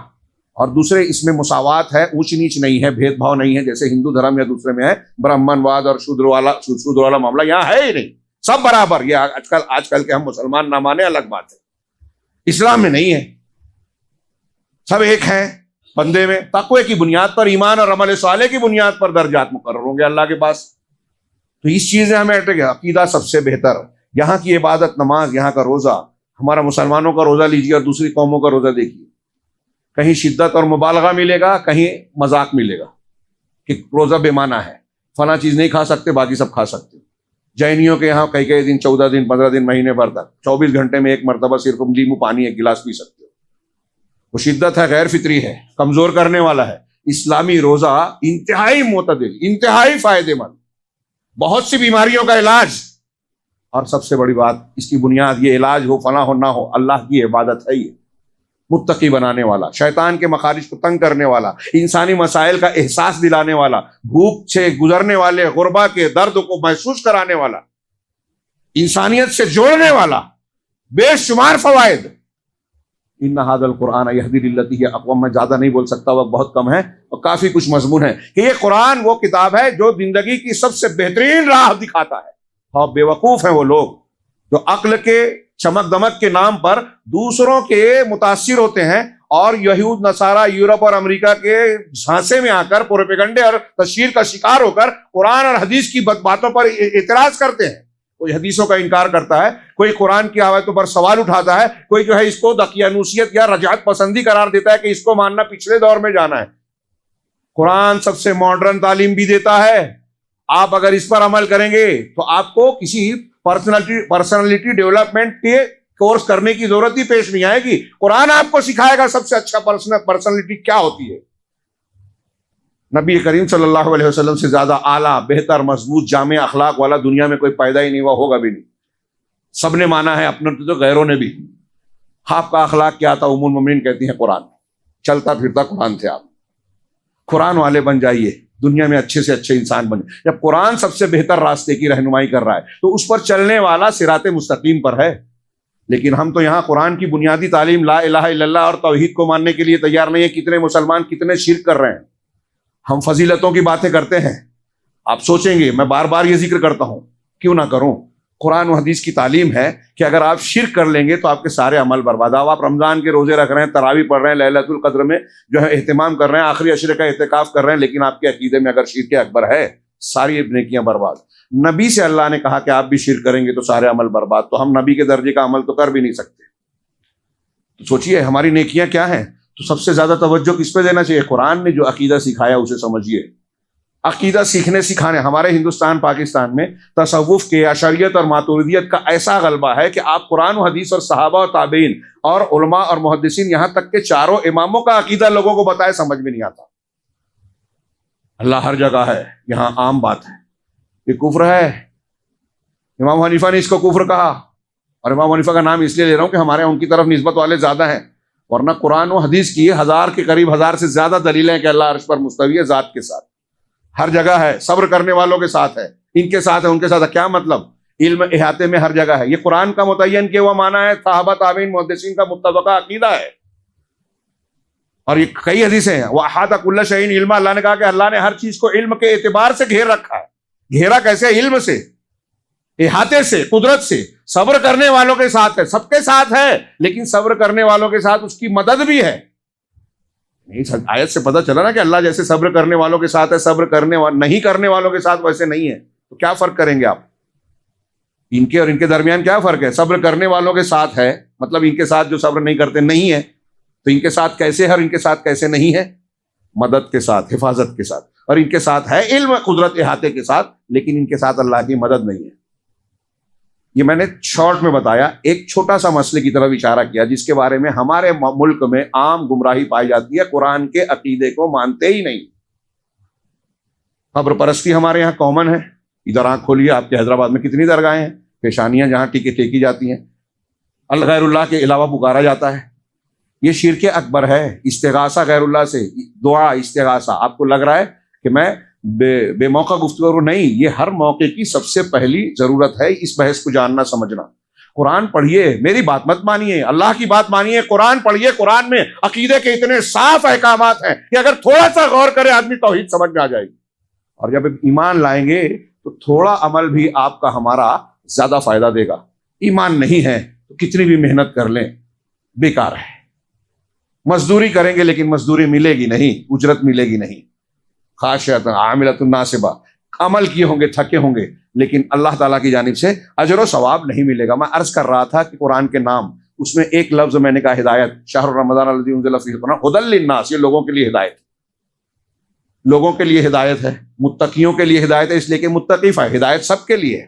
اور دوسرے, اس میں مساوات ہے, اونچ نیچ نہیں ہے, بھید بھاؤ نہیں ہے جیسے ہندو دھرم یا دوسرے میں ہے. برہمن واد اور شودر والا معاملہ یہاں ہے ہی نہیں, سب برابر. یہ آج کل کے ہم مسلمان نہ مانے الگ بات ہے, اسلام میں نہیں ہے. سب ایک ہیں بندے میں, تقوی کی بنیاد پر, ایمان اور عمل صالح کی بنیاد پر درجات مقرر ہوں گے اللہ کے پاس. تو اس چیز میں ہمیں عقیدہ سب سے بہتر, یہاں کی عبادت, نماز, یہاں کا روزہ. ہمارا مسلمانوں کا روزہ لیجیے اور دوسری قوموں کا روزہ دیکھیے, کہیں شدت اور مبالغہ ملے گا, کہیں مذاق ملے گا. کہ روزہ بے معنی ہے، فلاں چیز نہیں کھا سکتے، باقی سب کھا سکتے. جینیوں کے یہاں کئی دن، 14 دن، 15 دن، مہینے بھر تک 24 گھنٹے میں ایک مرتبہ صرف لیمو پانی ایک گلاس پی سکتے ہو. وہ شدت ہے، غیر فطری ہے، کمزور کرنے والا ہے. اسلامی روزہ انتہائی معتدل، انتہائی فائدے مند، بہت سی بیماریوں کا علاج. اور سب سے بڑی بات، اس کی بنیاد یہ علاج ہو فنا ہو نہ ہو، اللہ کی عبادت ہے. یہ متقی بنانے والا، شیطان کے مخارج کو تنگ کرنے والا، انسانی مسائل کا احساس دلانے والا، بھوک سے گزرنے والے غربا کے درد کو محسوس کرانے والا، انسانیت سے جوڑنے والا، بے شمار فوائد. ان ھذا القرآن یہدی للتی ہی اقوم. میں زیادہ نہیں بول سکتا، وقت بہت کم ہے اور کافی کچھ مضمون ہے کہ یہ قرآن وہ کتاب ہے جو زندگی کی سب سے بہترین راہ دکھاتا ہے. اور بے وقوف ہیں وہ لوگ جو عقل کے چمک دمک کے نام پر دوسروں کے متاثر ہوتے ہیں اور یہود نصارہ یورپ اور امریکہ کے جھانسے میں آ کر پروپیگنڈے اور تشہیر کا شکار ہو کر قرآن اور حدیث کی باتوں پر اعتراض کرتے ہیں. کوئی حدیثوں کا انکار کرتا ہے، کوئی قرآن کی آیتوں پر سوال اٹھاتا ہے، کوئی جو ہے اس کو دقیانوسیت یا رجعت پسندی قرار دیتا ہے کہ اس کو ماننا پچھلے دور میں جانا ہے. قرآن سب سے ماڈرن تعلیم بھی دیتا ہے. آپ اگر اس پر عمل کریں گے تو آپ کو کسی پرسنالٹی ڈیولپمنٹ کے کورس کرنے کی ضرورت ہی پیش نہیں آئے گی. قرآن آپ کو سکھائے گا سب سے اچھا پرسنالٹی کیا ہوتی ہے. نبی کریم صلی اللہ علیہ وسلم سے زیادہ اعلیٰ، بہتر، مضبوط، جامع اخلاق والا دنیا میں کوئی پیدا ہی نہیں ہوا، ہوگا بھی نہیں. سب نے مانا ہے، اپنے تو غیروں نے بھی. آپ کا اخلاق کیا تھا؟ ام المومنین کہتی ہیں قرآن. چلتا پھرتا قرآن تھے آپ. قرآن والے بن جائیے، دنیا میں اچھے سے اچھے انسان بنے. جب قرآن سب سے بہتر راستے کی رہنمائی کر رہا ہے تو اس پر چلنے والا صراط مستقیم پر ہے. لیکن ہم تو یہاں قرآن کی بنیادی تعلیم لا الہ الا اللہ اور توحید کو ماننے کے لیے تیار نہیں ہے. کتنے مسلمان کتنے شرک کر رہے ہیں. ہم فضیلتوں کی باتیں کرتے ہیں. آپ سوچیں گے میں بار بار یہ ذکر کرتا ہوں، کیوں نہ کروں. قرآن و حدیث کی تعلیم ہے کہ اگر آپ شرک کر لیں گے تو آپ کے سارے عمل برباد. آپ رمضان کے روزے رکھ رہے ہیں، تراویح پڑھ رہے ہیں، لیلۃ القدر میں جو ہے اہتمام کر رہے ہیں، آخری عشرے کا اعتکاف کر رہے ہیں، لیکن آپ کے عقیدے میں اگر شرک اکبر ہے، ساری نیکیاں برباد. نبی سے اللہ نے کہا کہ آپ بھی شرک کریں گے تو سارے عمل برباد. تو ہم نبی کے درجے کا عمل تو کر بھی نہیں سکتے. تو سوچئے ہماری نیکیاں کیا ہیں. تو سب سے زیادہ توجہ کس پہ دینا چاہیے؟ قرآن نے جو عقیدہ سکھایا اسے سمجھیے. عقیدہ سیکھنے سکھانے ہمارے ہندوستان پاکستان میں تصوف کے، اشعریت اور ماتوریدیت کا ایسا غلبہ ہے کہ آپ قرآن و حدیث اور صحابہ اور تابعین اور علماء اور محدثین، یہاں تک کہ چاروں اماموں کا عقیدہ لوگوں کو بتائے سمجھ میں نہیں آتا. اللہ ہر جگہ ہے، یہاں عام بات ہے. یہ کفر ہے. امام حنیفہ نے اس کو کفر کہا، اور امام حنیفہ کا نام اس لیے لے رہا ہوں کہ ہمارے ان کی طرف نسبت والے زیادہ ہیں، ورنہ قرآن و حدیث کی 1000 کے قریب 1000 سے زیادہ دلیلیں ہیں کہ اللہ عرش پر مستوی ہے ذات کے ساتھ. ہر جگہ ہے، صبر کرنے والوں کے ساتھ ہے، ان کے ساتھ ہے، ان کے ساتھ ہے. کیا مطلب؟ علم احاطے میں ہر جگہ ہے. یہ قرآن کا متعین کیا ہوا معنی ہے، صحابہ تابعین محدثین کا متفقہ عقیدہ ہے. اور یہ کئی حدیثیں ہیں، وَأَحَاطَ كُلَّ شَيْءٍ عِلْمًا. اللہ نے کہا کہ اللہ نے ہر چیز کو علم کے اعتبار سے گھیر رکھا ہے. گھیرا کیسے؟ علم سے، احاطے سے، قدرت سے. صبر کرنے والوں کے ساتھ ہے، سب کے ساتھ ہے، لیکن صبر کرنے والوں کے ساتھ اس کی مدد بھی ہے. آیت سے پتہ چلا نا کہ اللہ جیسے صبر کرنے والوں کے ساتھ ہے، صبر کرنے نہیں کرنے والوں کے ساتھ ویسے نہیں ہے. تو کیا فرق کریں گے آپ؟ ان کے اور ان کے درمیان کیا فرق ہے؟ صبر کرنے والوں کے ساتھ ہے، مطلب ان کے ساتھ جو صبر نہیں کرتے نہیں ہے. تو ان کے ساتھ کیسے ہے اور ان کے ساتھ کیسے نہیں ہے؟ مدد کے ساتھ، حفاظت کے ساتھ. اور ان کے ساتھ ہے علم، قدرت، احاطے کے ساتھ، لیکن ان کے ساتھ اللہ کی مدد نہیں ہے. یہ میں نے شارٹ میں بتایا. ایک چھوٹا سا مسئلے کی طرف اشارہ کیا جس کے بارے میں ہمارے ملک میں عام گمراہی پائی جاتی ہے. قرآن کے عقیدے کو مانتے ہی نہیں. قبر پرستی ہمارے یہاں کامن ہے. ادھر آنکھ کھولیے، آپ کے حیدرآباد میں کتنی درگاہیں ہیں، پیشانیاں جہاں ٹیکی جاتی ہیں، غیر اللہ کے علاوہ پکارا جاتا ہے. یہ شرک اکبر ہے. استغاثہ غیر اللہ سے، دعا استغاثہ. آپ کو لگ رہا ہے کہ میں بے موقع گفتگو نہیں، یہ ہر موقع کی سب سے پہلی ضرورت ہے اس بحث کو جاننا سمجھنا. قرآن پڑھیے، میری بات مت مانیے، اللہ کی بات مانیے. قرآن پڑھیے. قرآن میں عقیدے کے اتنے صاف احکامات ہیں کہ اگر تھوڑا سا غور کرے آدمی توحید سمجھ میں آ جائے گی. اور جب ایمان لائیں گے تو تھوڑا عمل بھی آپ کا ہمارا زیادہ فائدہ دے گا. ایمان نہیں ہے تو کتنی بھی محنت کر لیں بیکار ہے. مزدوری کریں گے لیکن مزدوری ملے گی نہیں، اجرت ملے گی نہیں. خاشعۃ عاملۃ ناصبہ، عمل کیے ہوں گے، تھکے ہوں گے، لیکن اللہ تعالیٰ کی جانب سے اجر و ثواب نہیں ملے گا. میں عرض کر رہا تھا کہ قرآن کے نام، اس میں ایک لفظ میں نے کہا ہدایت. شہر رمضان الذی انزل فیہ القرآن ھدی للناس، یہ لوگوں کے لیے ہدایت. لوگوں کے لیے ہدایت ہے، متقیوں کے لیے ہدایت ہے، اس لیے کہ متقی ہدایت سب کے لیے ہے،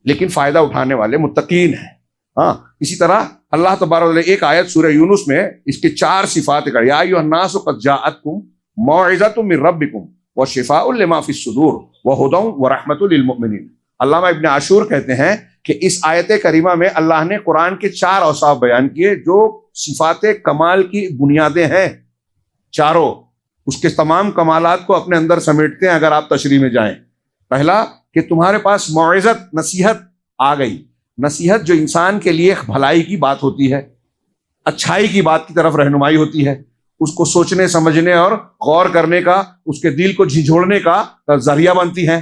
لیکن فائدہ اٹھانے والے متقین ہیں۔ ہاں، اسی طرح اللہ تبارک و تعالیٰ ایک آیت سورہ یونس میں اس کے 4 صفات کر، یا ایھا الناس قد جاءتکم موعظۃ من ربکم وشفاء لما فی الصدور وہدی ورحمۃ للمؤمنین۔ علامہ ابن عاشور کہتے ہیں کہ اس آیت کریمہ میں اللہ نے قرآن کے 4 اوصاف بیان کیے جو صفات کمال کی بنیادیں ہیں، چاروں اس کے تمام کمالات کو اپنے اندر سمیٹتے ہیں اگر آپ تشریح میں جائیں۔ پہلا کہ تمہارے پاس موعظت، نصیحت آ گئی۔ نصیحت جو انسان کے لیے بھلائی کی بات ہوتی ہے، اچھائی کی بات کی طرف رہنمائی ہوتی ہے، اس کو سوچنے سمجھنے اور غور کرنے کا، اس کے دل کو جھنجھوڑنے کا ذریعہ بنتی ہے۔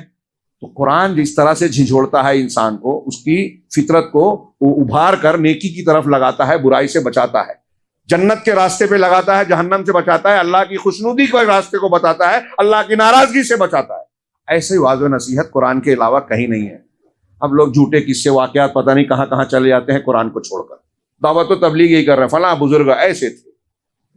تو قرآن جس طرح سے جھنجھوڑتا ہے انسان کو، اس کی فطرت کو وہ ابھار کر نیکی کی طرف لگاتا ہے، برائی سے بچاتا ہے، جنت کے راستے پہ لگاتا ہے، جہنم سے بچاتا ہے، اللہ کی خوشنودی کے راستے کو بتاتا ہے، اللہ کی ناراضگی سے بچاتا ہے۔ ایسے ہی واضح نصیحت قرآن کے علاوہ کہیں نہیں ہے۔ اب لوگ جھوٹے قصے واقعات پتہ نہیں کہاں کہاں چلے جاتے ہیں قرآن کو چھوڑ کر، دعوت و تبلیغ یہی کر رہے ہیں، فلاں بزرگ ایسے تھے،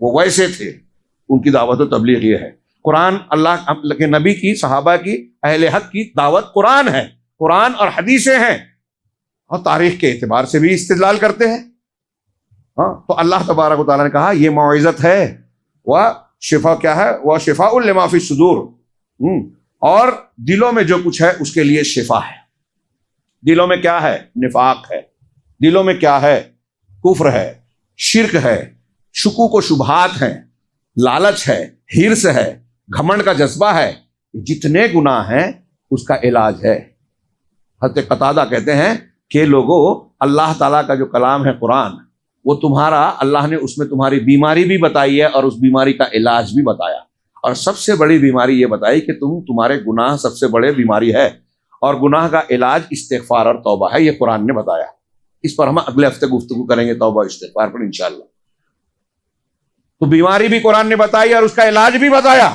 وہ ویسے تھے، ان کی دعوت و تبلیغ یہ ہے۔ قرآن اللہ کے نبی کی، صحابہ کی، اہل حق کی دعوت قرآن ہے، قرآن اور حدیثیں ہیں، اور تاریخ کے اعتبار سے بھی استدلال کرتے ہیں۔ ہاں، تو اللہ تبارک و تعالیٰ نے کہا یہ موعظت ہے، وہ شفا کیا ہے، وہ شفاء لما فی الصدور، اور دلوں میں جو کچھ ہے اس کے لیے شفا ہے۔ دلوں میں کیا ہے؟ نفاق ہے، دلوں میں کیا ہے؟ کفر ہے، شرک ہے، شکوک و شبہات ہیں، لالچ ہے، ہرس ہے، گھمنڈ کا جذبہ ہے، جتنے گناہ ہیں اس کا علاج ہے۔ حضرت قتادہ کہتے ہیں کہ لوگوں، اللہ تعالیٰ کا جو کلام ہے قرآن، وہ تمہارا، اللہ نے اس میں تمہاری بیماری بھی بتائی ہے اور اس بیماری کا علاج بھی بتایا، اور سب سے بڑی بیماری یہ بتائی کہ تمہارے گناہ سب سے بڑے بیماری ہے، اور گناہ کا علاج استغفار اور توبہ ہے، یہ قرآن نے بتایا۔ اس پر ہم اگلے ہفتے گفتگو کریں گے، توبہ استغفار پر انشاءاللہ۔ تو بیماری بھی قرآن نے بتائی اور اس کا علاج بھی بتایا۔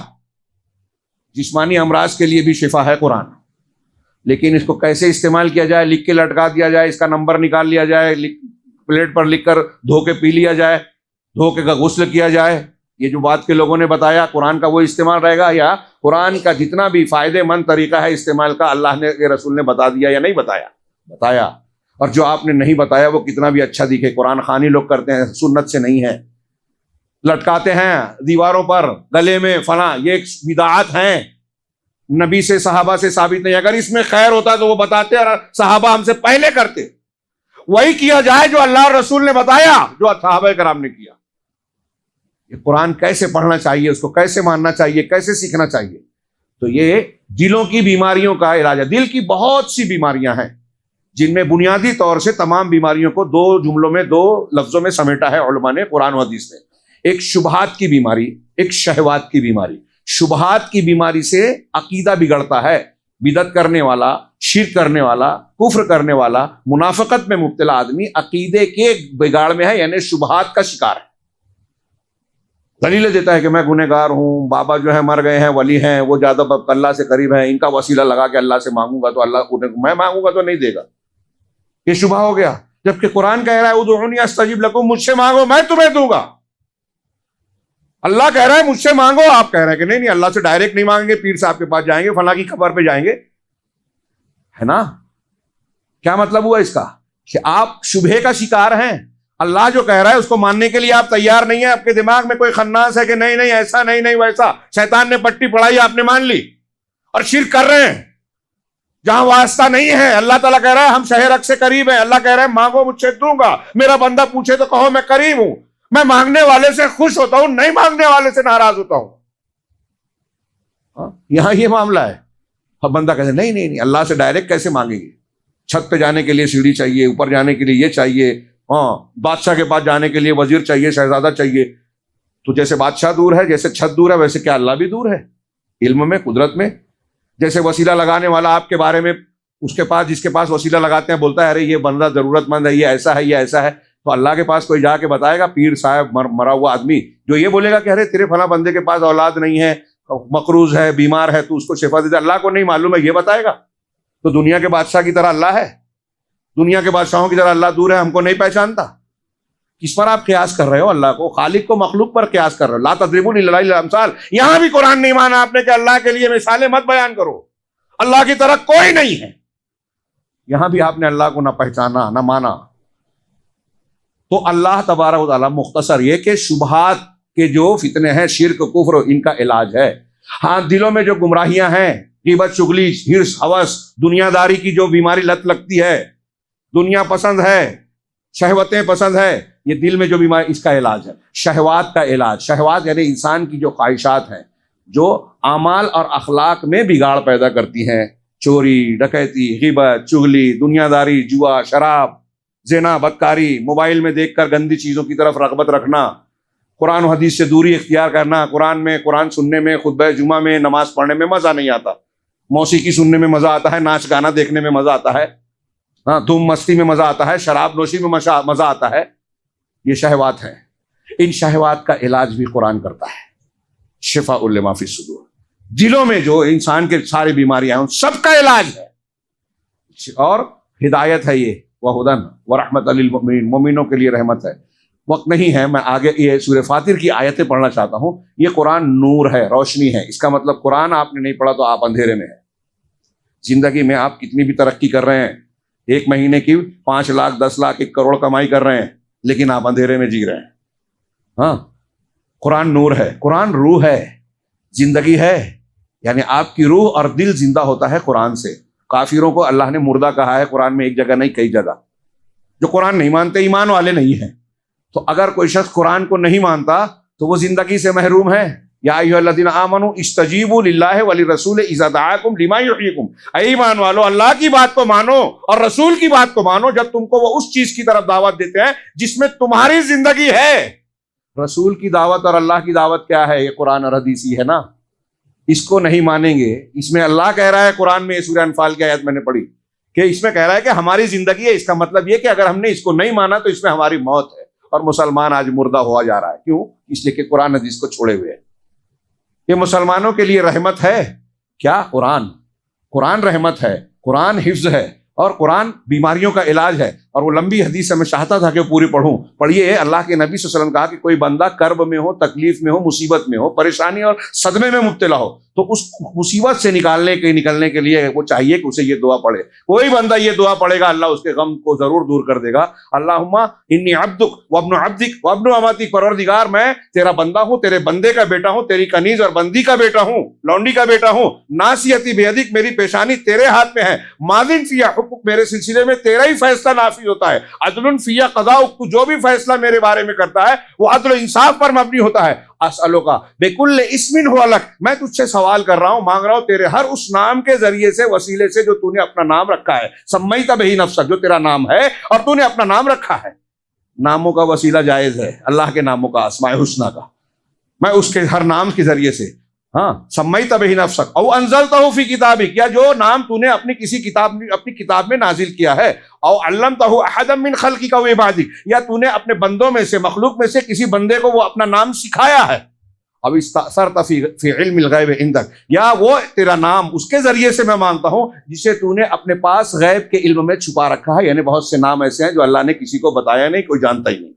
جسمانی امراض کے لیے بھی شفا ہے قرآن، لیکن اس کو کیسے استعمال کیا جائے، لکھ کے لٹکا دیا جائے، اس کا نمبر نکال لیا جائے، پلیٹ پر لکھ کر دھو کے پی لیا جائے، دھو کے کا غسل کیا جائے، یہ جو بات کے لوگوں نے بتایا، قرآن کا وہ استعمال رہے گا، یا قرآن کا جتنا بھی فائدے مند طریقہ ہے استعمال کا اللہ نے کے رسول نے بتا دیا یا نہیں بتایا؟ بتایا۔ اور جو آپ نے نہیں بتایا وہ کتنا بھی اچھا دکھے، قرآن خوانی لوگ کرتے ہیں، سنت سے نہیں ہے، لٹکاتے ہیں دیواروں پر، گلے میں فلاں، یہ بدعات ہیں، نبی سے، صحابہ سے ثابت نہیں۔ اگر اس میں خیر ہوتا تو وہ بتاتے، اور صحابہ ہم سے پہلے کرتے، وہی کیا جائے جو اللہ اور رسول نے بتایا، جو صحابہ کرام نے کیا۔ یہ قرآن کیسے پڑھنا چاہیے، اس کو کیسے ماننا چاہیے، کیسے سیکھنا چاہیے، تو یہ دلوں کی بیماریوں کا علاج ہے۔ دل کی بہت سی بیماریاں ہیں جن میں بنیادی طور سے تمام بیماریوں کو 2 جملوں میں، 2 لفظوں میں سمیٹا ہے علماء نے، قرآن و حدیث نے۔ ایک شبہات کی بیماری، ایک شہوات کی بیماری۔ شبہات کی بیماری سے عقیدہ بگڑتا ہے، بدعت کرنے والا، شرک کرنے والا، کفر کرنے والا، منافقت میں مبتلا آدمی عقیدے کے بگاڑ میں ہے، یعنی شبہات کا شکار ہے۔ دلیل دیتا ہے کہ میں گنہگار ہوں، بابا جو ہے مر گئے ہیں، ولی ہیں، وہ زیادہ اللہ سے قریب ہیں، ان کا وسیلہ لگا کے اللہ سے مانگوں گا تو اللہ، میں مانگوں گا تو نہیں دے گا، یہ شبہ ہو گیا۔ جبکہ قرآن کہہ رہا ہے ادعونی استجب لکم، مجھ سے مانگو میں تمہیں دوں گا۔ اللہ کہہ رہا ہے مجھ سے مانگو، آپ کہہ رہے ہیں کہ نہیں اللہ سے ڈائریکٹ نہیں مانگیں گے، پیر صاحب کے پاس جائیں گے، فلاں کی قبر پہ جائیں گے، ہے نا؟ کیا مطلب ہوا اس کا؟ کہ آپ شبہے کا شکار ہیں۔ اللہ جو کہہ رہا ہے اس کو ماننے کے لیے آپ تیار نہیں ہیں، آپ کے دماغ میں کوئی خناس ہے کہ نہیں نہیں ایسا نہیں نہیں ویسا، شیطان نے پٹی پڑھائی آپ نے مان لی اور شرک کر رہے ہیں جہاں واسطہ نہیں ہے۔ اللہ تعالیٰ کہہ رہا ہے ہم شہر حق سے قریب ہیں، اللہ کہہ رہا ہے مانگو مجھ سے دوں گا، میرا بندہ پوچھے تو کہو میں قریب ہوں، میں مانگنے والے سے خوش ہوتا ہوں، نہیں مانگنے والے سے ناراض ہوتا ہوں۔ یہاں یہ معاملہ ہے۔ اب بندہ کہتے نہیں نہیں نہیں اللہ سے ڈائریکٹ کیسے مانگیں گے، چھت پہ جانے کے لیے سیڑھی چاہیے، اوپر جانے کے لیے یہ چاہیے، بادشاہ کے پاس جانے کے لیے وزیر چاہیے، شہزادہ چاہیے۔ تو جیسے بادشاہ دور ہے، جیسے چھت دور ہے، ویسے کیا اللہ بھی دور ہے علم میں، قدرت میں؟ جیسے وسیلہ لگانے والا آپ کے بارے میں، اس کے پاس، جس کے پاس وسیلہ لگاتے ہیں، بولتا ہے ارے یہ بندہ ضرورت مند ہے، یہ ایسا ہے، یہ ایسا ہے، تو اللہ کے پاس کوئی جا کے بتائے گا؟ پیر صاحب مرا ہوا آدمی جو یہ بولے گا کہ ارے تیرے فلاں بندے کے پاس اولاد نہیں ہے، مقروض ہے، بیمار ہے، تو اس کو شفا دے دے، اللہ کو نہیں معلوم ہے، یہ بتائے گا؟ تو دنیا کے بادشاہ کی طرح اللہ ہے؟ دنیا کے بادشاہوں کی طرح اللہ دور ہے، ہم کو نہیں پہچانتا؟ کس پر آپ قیاس کر رہے ہو؟ اللہ کو، خالق کو مخلوق پر قیاس کر رہے ہو. لا تضربوا للہ الامثال. یہاں بھی قرآن نہیں مانا آپ نے کہ اللہ کے لیے مثالیں مت بیان کرو، اللہ کی طرح کوئی نہیں ہے. یہاں بھی آپ نے اللہ کو نہ پہچانا نہ مانا. تو اللہ تبارک و تعالیٰ مختصر یہ کہ شبہات کے جو فتنے ہیں، شرک کفر، ان کا علاج ہے. ہاں دلوں میں جو گمراہیاں ہیں، غیبت چغلی ہرس ہوس دنیا داری کی جو بیماری لت لگتی ہے، دنیا پسند ہے، شہوتیں پسند ہے، یہ دل میں جو بیماری، اس کا علاج ہے شہوات کا علاج. شہوات یعنی انسان کی جو خواہشات ہیں جو اعمال اور اخلاق میں بگاڑ پیدا کرتی ہیں. چوری، ڈکیتی، غیبت، چغلی، دنیا داری، جوا، شراب، زنا، بدکاری، موبائل میں دیکھ کر گندی چیزوں کی طرف رغبت رکھنا، قرآن و حدیث سے دوری اختیار کرنا. قرآن سننے میں، خطبہ جمعہ میں، نماز پڑھنے میں مزہ نہیں آتا، موسیقی سننے میں مزہ آتا ہے، ناچ گانا دیکھنے میں مزہ آتا ہے، ہاں دھوم مستی میں مزہ آتا ہے، شراب نوشی میں مزہ آتا ہے. یہ شہوات ہیں. ان شہوات کا علاج بھی قرآن کرتا ہے. شفاء لما فی الصدور. دلوں میں جو انسان کے ساری بیماریاں ہیں ان سب کا علاج ہے. اور ہدایت ہے یہ، وہدن ورحمت للمؤمنین، مومنوں کے لیے رحمت ہے. وقت نہیں ہے، میں آگے یہ سورہ فاتر کی آیتیں پڑھنا چاہتا ہوں. یہ قرآن نور ہے، روشنی ہے. اس کا مطلب قرآن آپ نے نہیں پڑھا تو آپ اندھیرے میں ہیں. زندگی میں آپ کتنی بھی ترقی کر رہے ہیں، ایک مہینے کی 5 لاکھ 10 لاکھ 1 کروڑ کمائی کر رہے ہیں، لیکن آپ اندھیرے میں جی رہے ہیں. ہاں قرآن نور ہے، قرآن روح ہے، زندگی ہے. یعنی آپ کی روح اور دل زندہ ہوتا ہے قرآن سے. کافروں کو اللہ نے مردہ کہا ہے قرآن میں، ایک جگہ نہیں کئی جگہ. جو قرآن نہیں مانتے ایمان والے نہیں ہیں. تو اگر کوئی شخص قرآن کو نہیں مانتا تو وہ زندگی سے محروم ہے. یا ایھا الذین آمنوا استجیبوا للہ وللرسول اذا دعاکم لما یحییکم. اے ایمان والو، اللہ کی بات کو مانو اور رسول کی بات کو مانو جب تم کو وہ اس چیز کی طرف دعوت دیتے ہیں جس میں تمہاری زندگی ہے. رسول کی دعوت اور اللہ کی دعوت کیا ہے؟ یہ قرآن اور حدیث ہی ہے نا. اس کو نہیں مانیں گے. اس میں اللہ کہہ رہا ہے قرآن میں، سورہ انفال کی آیت میں نے پڑھی کہ اس میں کہہ رہا ہے کہ ہماری زندگی ہے. اس کا مطلب یہ کہ اگر ہم نے اس کو نہیں مانا تو اس میں ہماری موت ہے. اور مسلمان آج مردہ ہوا جا رہا ہے. کیوں؟ اس لیے کہ قرآن حدیث کو چھوڑے ہوئے ہیں. یہ مسلمانوں کے لیے رحمت ہے کیا؟ قرآن رحمت ہے، قرآن حفظ ہے، اور قرآن بیماریوں کا علاج ہے. اور وہ لمبی حدیث سے میں چاہتا تھا کہ پوری پڑھوں. پڑھیے، اللہ کے نبی صلی اللہ علیہ وسلم کہا کہ کوئی بندہ کرب میں ہو، تکلیف میں ہو، مصیبت میں ہو، پریشانی اور صدمے میں مبتلا ہو تو اس مصیبت سے نکلنے کے لیے وہ چاہیے کہ اسے یہ دعا پڑھے. کوئی بندہ یہ دعا پڑھے گا اللہ اس کے غم کو ضرور دور کر دے گا. اللہم انی عبدک وابن عبدک وابن امتک. پروردگار میں تیرا بندہ ہوں، تیرے بندے کا بیٹا ہوں، تیری کنیز اور بندی کا بیٹا ہوں، لونڈی کا بیٹا ہوں. ناصیتی بیدک، میری پیشانی تیرے ہاتھ میں ہے. ماضٍ فی حکمک، میرے سلسلے میں تیرا ہی فیصلہ نافذ ہوتا ہے. عدل فی قضاءک، تو جو بھی فیصلہ میرے بارے میں کرتا ہے وہ عدل و انصاف پر مبنی ہوتا ہے. اسألک بکل اسم هو لک، میں تجھ سے سوال کر رہا ہوں، مانگ رہا ہوں تیرے ہر اس نام کے ذریعے سے، وسیلے سے جو تو نے اپنا نام رکھا ہے. سمیت بہ نفسک، جو تیرا نام ہے اور تو نے اپنا نام رکھا ہے. ناموں کا وسیلہ جائز ہے، اللہ کے ناموں کا، اسماء الحسنی کا. میں اس کے ہر نام کے ذریعے سے، ہاں سمیت بہ نفسک او انزلتہ فی کتابک، یا جو نام تو نے اپنی کتاب میں نازل کیا ہے. او علمتہ احدا من خلقک و عبادک، یا تو نے اپنے بندوں میں سے، مخلوق میں سے کسی بندے کو وہ اپنا نام سکھایا ہے. اب استأثرت فی علم الغیب عندک، یا وہ تیرا نام اس کے ذریعے سے میں مانگتا ہوں جسے تو نے اپنے پاس غیب کے علم میں چھپا رکھا ہے. یعنی بہت سے نام ایسے ہیں جو اللہ نے کسی کو بتایا نہیں، کوئی جانتا ہی نہیں.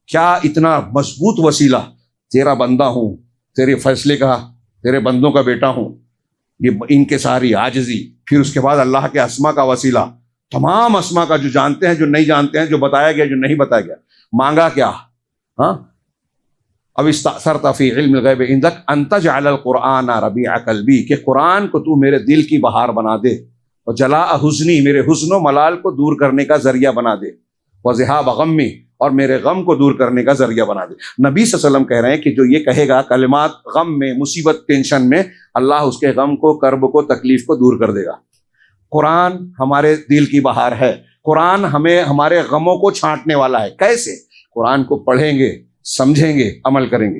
کیا اتنا مضبوط وسیلہ، تیرا بندہ ہوں، تیرے فیصلے کا، تیرے بندوں کا بیٹا ہوں. یہ ان کے ساری عاجزی. پھر اس کے بعد اللہ کے اسما کا وسیلہ، تمام اسما کا، جو جانتے ہیں جو نہیں جانتے ہیں، جو بتایا گیا جو نہیں بتایا گیا. مانگا کیا؟ ہاں اب استأثرت فی علم الغیب عندک ان تجعل القرآن ربیع قلبی، کہ قرآن کو تو میرے دل کی بہار بنا دے، اور جلاء حزنی، میرے حزن و ملال کو دور کرنے کا ذریعہ بنا دے، وذہاب غمی، اور میرے غم کو دور کرنے کا ذریعہ بنا دے. نبی صلی اللہ علیہ وسلم کہہ رہے ہیں کہ جو یہ کہے گا کلمات غم میں، مصیبت، ٹینشن میں، اللہ اس کے غم کو، کرب کو، تکلیف کو دور کر دے گا. قرآن ہمارے دل کی بہار ہے. قرآن ہمیں ہمارے غموں کو چھانٹنے والا ہے. کیسے؟ قرآن کو پڑھیں گے، سمجھیں گے، عمل کریں گے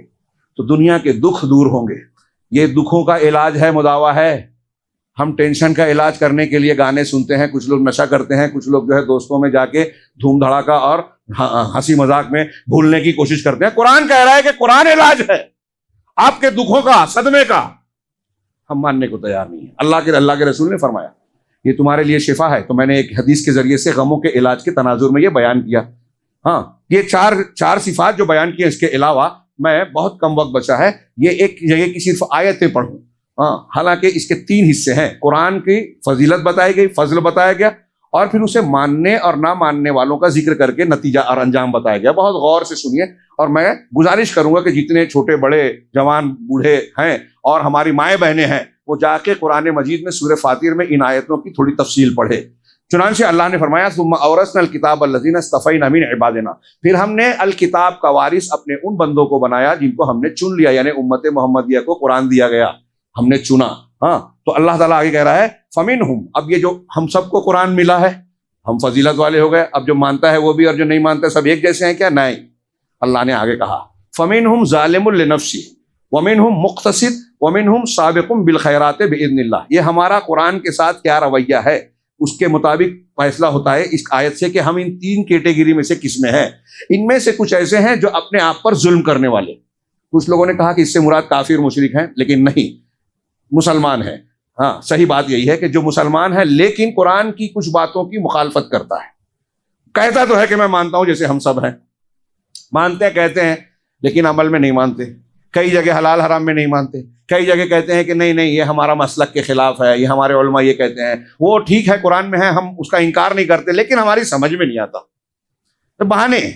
تو دنیا کے دکھ دور ہوں گے. یہ دکھوں کا علاج ہے، مداوا ہے. ہم ٹینشن کا علاج کرنے کے لیے گانے سنتے ہیں، کچھ لوگ نشہ کرتے ہیں، کچھ لوگ جو ہے دوستوں میں جا کے دھوم دھڑاکا اور ہنسی مذاق میں بھولنے کی کوشش کرتے ہیں. قرآن کہہ رہا ہے کہ قرآن علاج ہے آپ کے دکھوں کا، صدمے کا. ہم ماننے کو تیار نہیں ہیں. اللہ کے رسول نے فرمایا یہ تمہارے لیے شفا ہے. تو میں نے ایک حدیث کے ذریعے سے غموں کے علاج کے تناظر میں یہ بیان کیا. ہاں یہ چار صفات جو بیان کی ہیں، اس کے علاوہ میں بہت کم وقت بچا ہے، یہ ایک جگہ کی صرف آیتیں پڑھوں، حالانکہ اس کے 3 حصے ہیں۔ قرآن کی فضیلت بتائی گئی، فضل بتایا گیا، اور پھر اسے ماننے اور نہ ماننے والوں کا ذکر کر کے نتیجہ اور انجام بتایا گیا۔ بہت غور سے سنیے، اور میں گزارش کروں گا کہ جتنے چھوٹے بڑے جوان بوڑھے ہیں اور ہماری مائیں بہنیں ہیں، وہ جا کے قرآن مجید میں سورہ فاطر میں ان آیتوں کی تھوڑی تفصیل پڑھے۔ چنانچہ اللہ نے فرمایا ثم اورثنا الکتاب الذین اصطفینا من عبادنا، پھر ہم نے الکتاب کا وارث اپنے ان بندوں کو بنایا جن کو ہم نے چن لیا، یعنی امت محمدیہ کو قرآن دیا گیا، ہم نے چنا۔ تو اللہ تعالیٰ آگے کہہ رہا ہے فمنہم، اب یہ جو ہم سب کو قرآن ملا ہے، ہم فضیلت والے ہو گئے، اب جو مانتا ہے وہ بھی اور جو نہیں مانتا سب ایک جیسے ہیں کیا؟ نہیں، اللہ نے آگے کہا فمنہم ظالم لنفسہ ومنہم مقتصد ومنہم سابق بالخیرات باذن اللہ۔ یہ ہمارا قرآن کے ساتھ کیا رویہ ہے، اس کے مطابق فیصلہ ہوتا ہے اس آیت سے کہ ہم ان 3 کیٹیگری میں سے کس میں ہیں۔ ان میں سے کچھ ایسے ہیں جو اپنے آپ پر ظلم کرنے والے، کچھ لوگوں نے کہا کہ اس سے مراد کافر مشرک ہیں، لیکن نہیں، مسلمان ہیں۔ صحیح بات یہی ہے کہ جو مسلمان ہے لیکن قرآن کی کچھ باتوں کی مخالفت کرتا ہے، کہتا تو ہے کہ میں مانتا ہوں، جیسے ہم سب ہیں، مانتے کہتے ہیں لیکن عمل میں نہیں مانتے، کئی جگہ حلال حرام میں نہیں مانتے، کئی جگہ کہتے ہیں کہ نہیں یہ ہمارا مسلک کے خلاف ہے، یہ ہمارے علماء یہ کہتے ہیں، وہ ٹھیک ہے قرآن میں ہے، ہم اس کا انکار نہیں کرتے، لیکن ہماری سمجھ میں نہیں آتا، تو بہانے ہیں،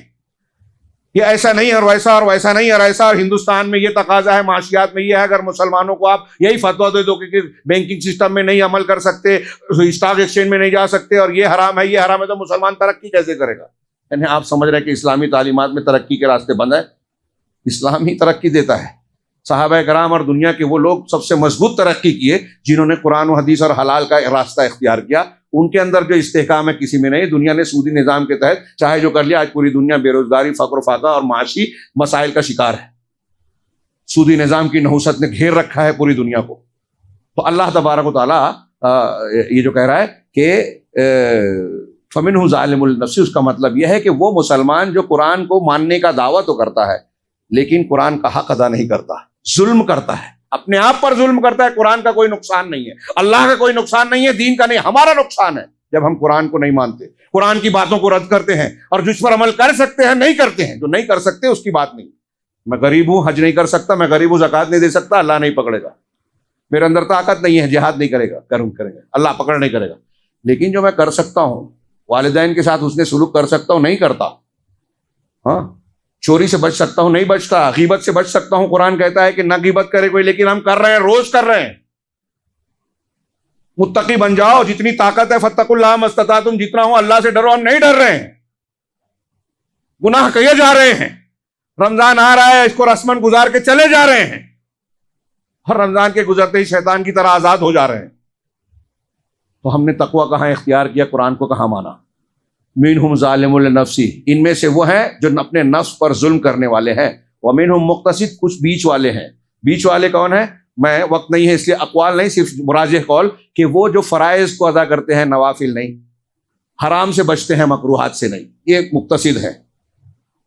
یہ ایسا نہیں اور ویسا نہیں اور ایسا، اور ہندوستان میں یہ تقاضا ہے، معاشیات میں یہ ہے، اگر مسلمانوں کو آپ یہی فتویٰ دے دو کہ بینکنگ سسٹم میں نہیں عمل کر سکتے، اسٹاک ایکسچینج میں نہیں جا سکتے، اور یہ حرام ہے تو مسلمان ترقی کیسے کرے گا؟ یعنی آپ سمجھ رہے ہیں کہ اسلامی تعلیمات میں ترقی کے راستے بند ہیں؟ اسلام ہی ترقی دیتا ہے۔ صحابہ کرام اور دنیا کے وہ لوگ سب سے مضبوط ترقی کیے جنہوں نے قرآن و حدیث اور حلال کا راستہ اختیار کیا، ان کے اندر جو استحکام ہے کسی میں نہیں۔ دنیا نے سودی نظام کے تحت چاہے جو کر لیا، آج پوری دنیا بے روزگاری، فقر و فاقہ اور معاشی مسائل کا شکار ہے۔ سودی نظام کی نحوست نے گھیر رکھا ہے پوری دنیا کو۔ تو اللہ تبارک و تعالیٰ یہ جو کہہ رہا ہے کہ فمنہ ظالم لنفسہ، اس کا مطلب یہ ہے کہ وہ مسلمان جو قرآن کو ماننے کا دعویٰ تو کرتا ہے لیکن قرآن کا حق ادا نہیں کرتا، ظلم کرتا ہے، اپنے آپ پر ظلم کرتا ہے۔ قرآن کا کوئی نقصان نہیں ہے، اللہ کا کوئی نقصان نہیں ہے، دین کا نہیں، ہمارا نقصان ہے جب ہم قرآن کو نہیں مانتے، قرآن کی باتوں کو رد کرتے ہیں، اور جس پر عمل کر سکتے ہیں نہیں کرتے ہیں، جو نہیں کر سکتے اس کی بات نہیں۔ میں غریب ہوں، حج نہیں کر سکتا، میں غریب ہوں، زکوٰۃ نہیں دے سکتا، اللہ نہیں پکڑے گا، میرے اندر طاقت نہیں ہے، جہاد نہیں کرے گا، کریں گے، اللہ پکڑ نہیں کرے گا۔ لیکن جو میں کر سکتا ہوں، والدین کے ساتھ حسن سلوک کر سکتا ہوں، نہیں کرتا، چوری سے بچ سکتا ہوں، نہیں بچتا، غیبت سے بچ سکتا ہوں، قرآن کہتا ہے کہ نہ غیبت کرے کوئی، لیکن ہم کر رہے ہیں، روز کر رہے ہیں۔ متقی بن جاؤ، جتنی طاقت ہے فاتقوا اللہ ما استطعتم، جتنا ہو اللہ سے ڈرو، ہم نہیں ڈر رہے ہیں، گناہ کیے جا رہے ہیں، رمضان آ رہا ہے، اس کو رسمن گزار کے چلے جا رہے ہیں، اور رمضان کے گزرتے ہی شیطان کی طرح آزاد ہو جا رہے ہیں۔ تو ہم نے تقوی کہاں اختیار کیا، قرآن کو کہاں مانا؟ منہم ظالم لنفسہ، ان میں سے وہ ہیں جو اپنے نفس پر ظلم کرنے والے ہیں، ومنہم مقتصد، کچھ بیچ والے ہیں۔ بیچ والے کون ہیں؟ میں وقت نہیں ہے اس لیے اقوال نہیں، صرف مراجح قول کہ وہ جو فرائض کو ادا کرتے ہیں، نوافل نہیں، حرام سے بچتے ہیں، مکروہات سے نہیں، یہ مقتصد ہے۔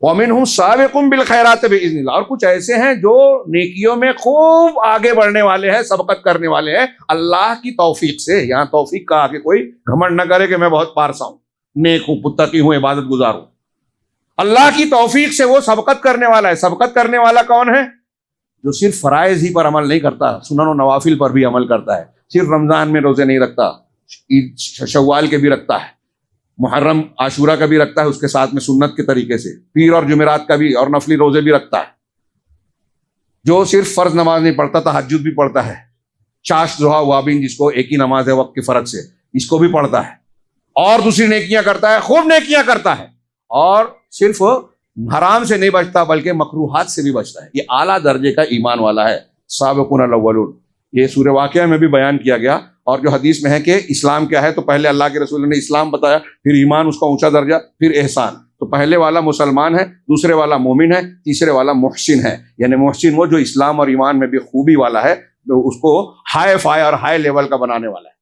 ومنہم سابق بالخیرات باذن اللہ، اور کچھ ایسے ہیں جو نیکیوں میں خوب آگے بڑھنے والے ہیں، سبقت کرنے والے ہیں اللہ کی توفیق سے۔ یہاں توفیق کا آگے کوئی گھمنڈ نہ کرے کہ میں بہت پارسا ہوں، نیک ہوں، متقی ہوں، عبادت گزار ہوں، اللہ کی توفیق سے وہ سبقت کرنے والا ہے۔ سبقت کرنے والا کون ہے؟ جو صرف فرائض ہی پر عمل نہیں کرتا، سنن و نوافل پر بھی عمل کرتا ہے، صرف رمضان میں روزے نہیں رکھتا، عید شوال کے بھی رکھتا ہے، محرم عاشورہ کا بھی رکھتا ہے، اس کے ساتھ میں سنت کے طریقے سے، پیر اور جمعرات کا بھی، اور نفلی روزے بھی رکھتا ہے۔ جو صرف فرض نماز نہیں پڑھتا، تہجد بھی پڑھتا ہے، چاشت ضحیٰ وابین جس کو ایک ہی نماز ہے وقت کے فرق سے، اس کو بھی پڑھتا ہے، اور دوسری نیکیاں کرتا ہے، خوب نیکیاں کرتا ہے، اور صرف حرام سے نہیں بچتا بلکہ مکروہات سے بھی بچتا ہے۔ یہ اعلیٰ درجے کا ایمان والا ہے۔ سابقون الاولون، یہ سورہ واقعہ میں بھی بیان کیا گیا، اور جو حدیث میں ہے کہ اسلام کیا ہے، تو پہلے اللہ کے رسول نے اسلام بتایا، پھر ایمان اس کا اونچا درجہ، پھر احسان۔ تو پہلے والا مسلمان ہے، دوسرے والا مومن ہے، تیسرے والا محسن ہے، یعنی محسن وہ جو اسلام اور ایمان میں بھی خوبی والا ہے، تو اس کو ہائی فائی اور ہائی لیول کا بنانے والا ہے۔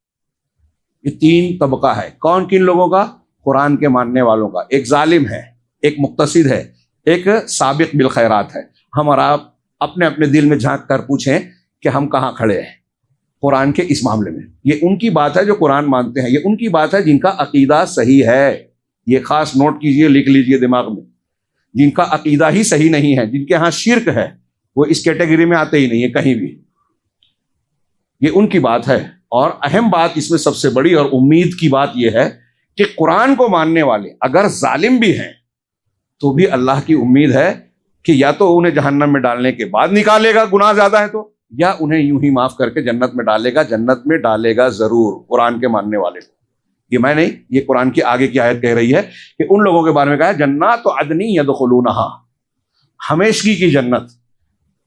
یہ 3 طبقہ ہے۔ کون کن لوگوں کا؟ قرآن کے ماننے والوں کا۔ ایک ظالم ہے، ایک مقتصد ہے، ایک سابق بالخیرات ہے۔ ہم اور آپ اپنے اپنے دل میں جھانک کر پوچھیں کہ ہم کہاں کھڑے ہیں قرآن کے اس معاملے میں۔ یہ ان کی بات ہے جو قرآن مانتے ہیں، یہ ان کی بات ہے جن کا عقیدہ صحیح ہے۔ یہ خاص نوٹ کیجئے، لکھ لیجئے دماغ میں۔ جن کا عقیدہ ہی صحیح نہیں ہے، جن کے ہاں شرک ہے، وہ اس کیٹیگری میں آتے ہی نہیں ہے کہیں بھی. یہ ان کی بات ہے. اور اہم بات اس میں سب سے بڑی اور امید کی بات یہ ہے کہ قرآن کو ماننے والے اگر ظالم بھی ہیں تو بھی اللہ کی امید ہے کہ یا تو انہیں جہنم میں ڈالنے کے بعد نکالے گا گناہ زیادہ ہے تو، یا انہیں یوں ہی معاف کر کے جنت میں ڈالے گا. جنت میں ڈالے گا ضرور قرآن کے ماننے والے کو. یہ میں نہیں، یہ قرآن کی آگے کی آیت کہہ رہی ہے کہ ان لوگوں کے بارے میں کہا ہے جنات عدن یدخلونہا، ہمیشگی کی جنت.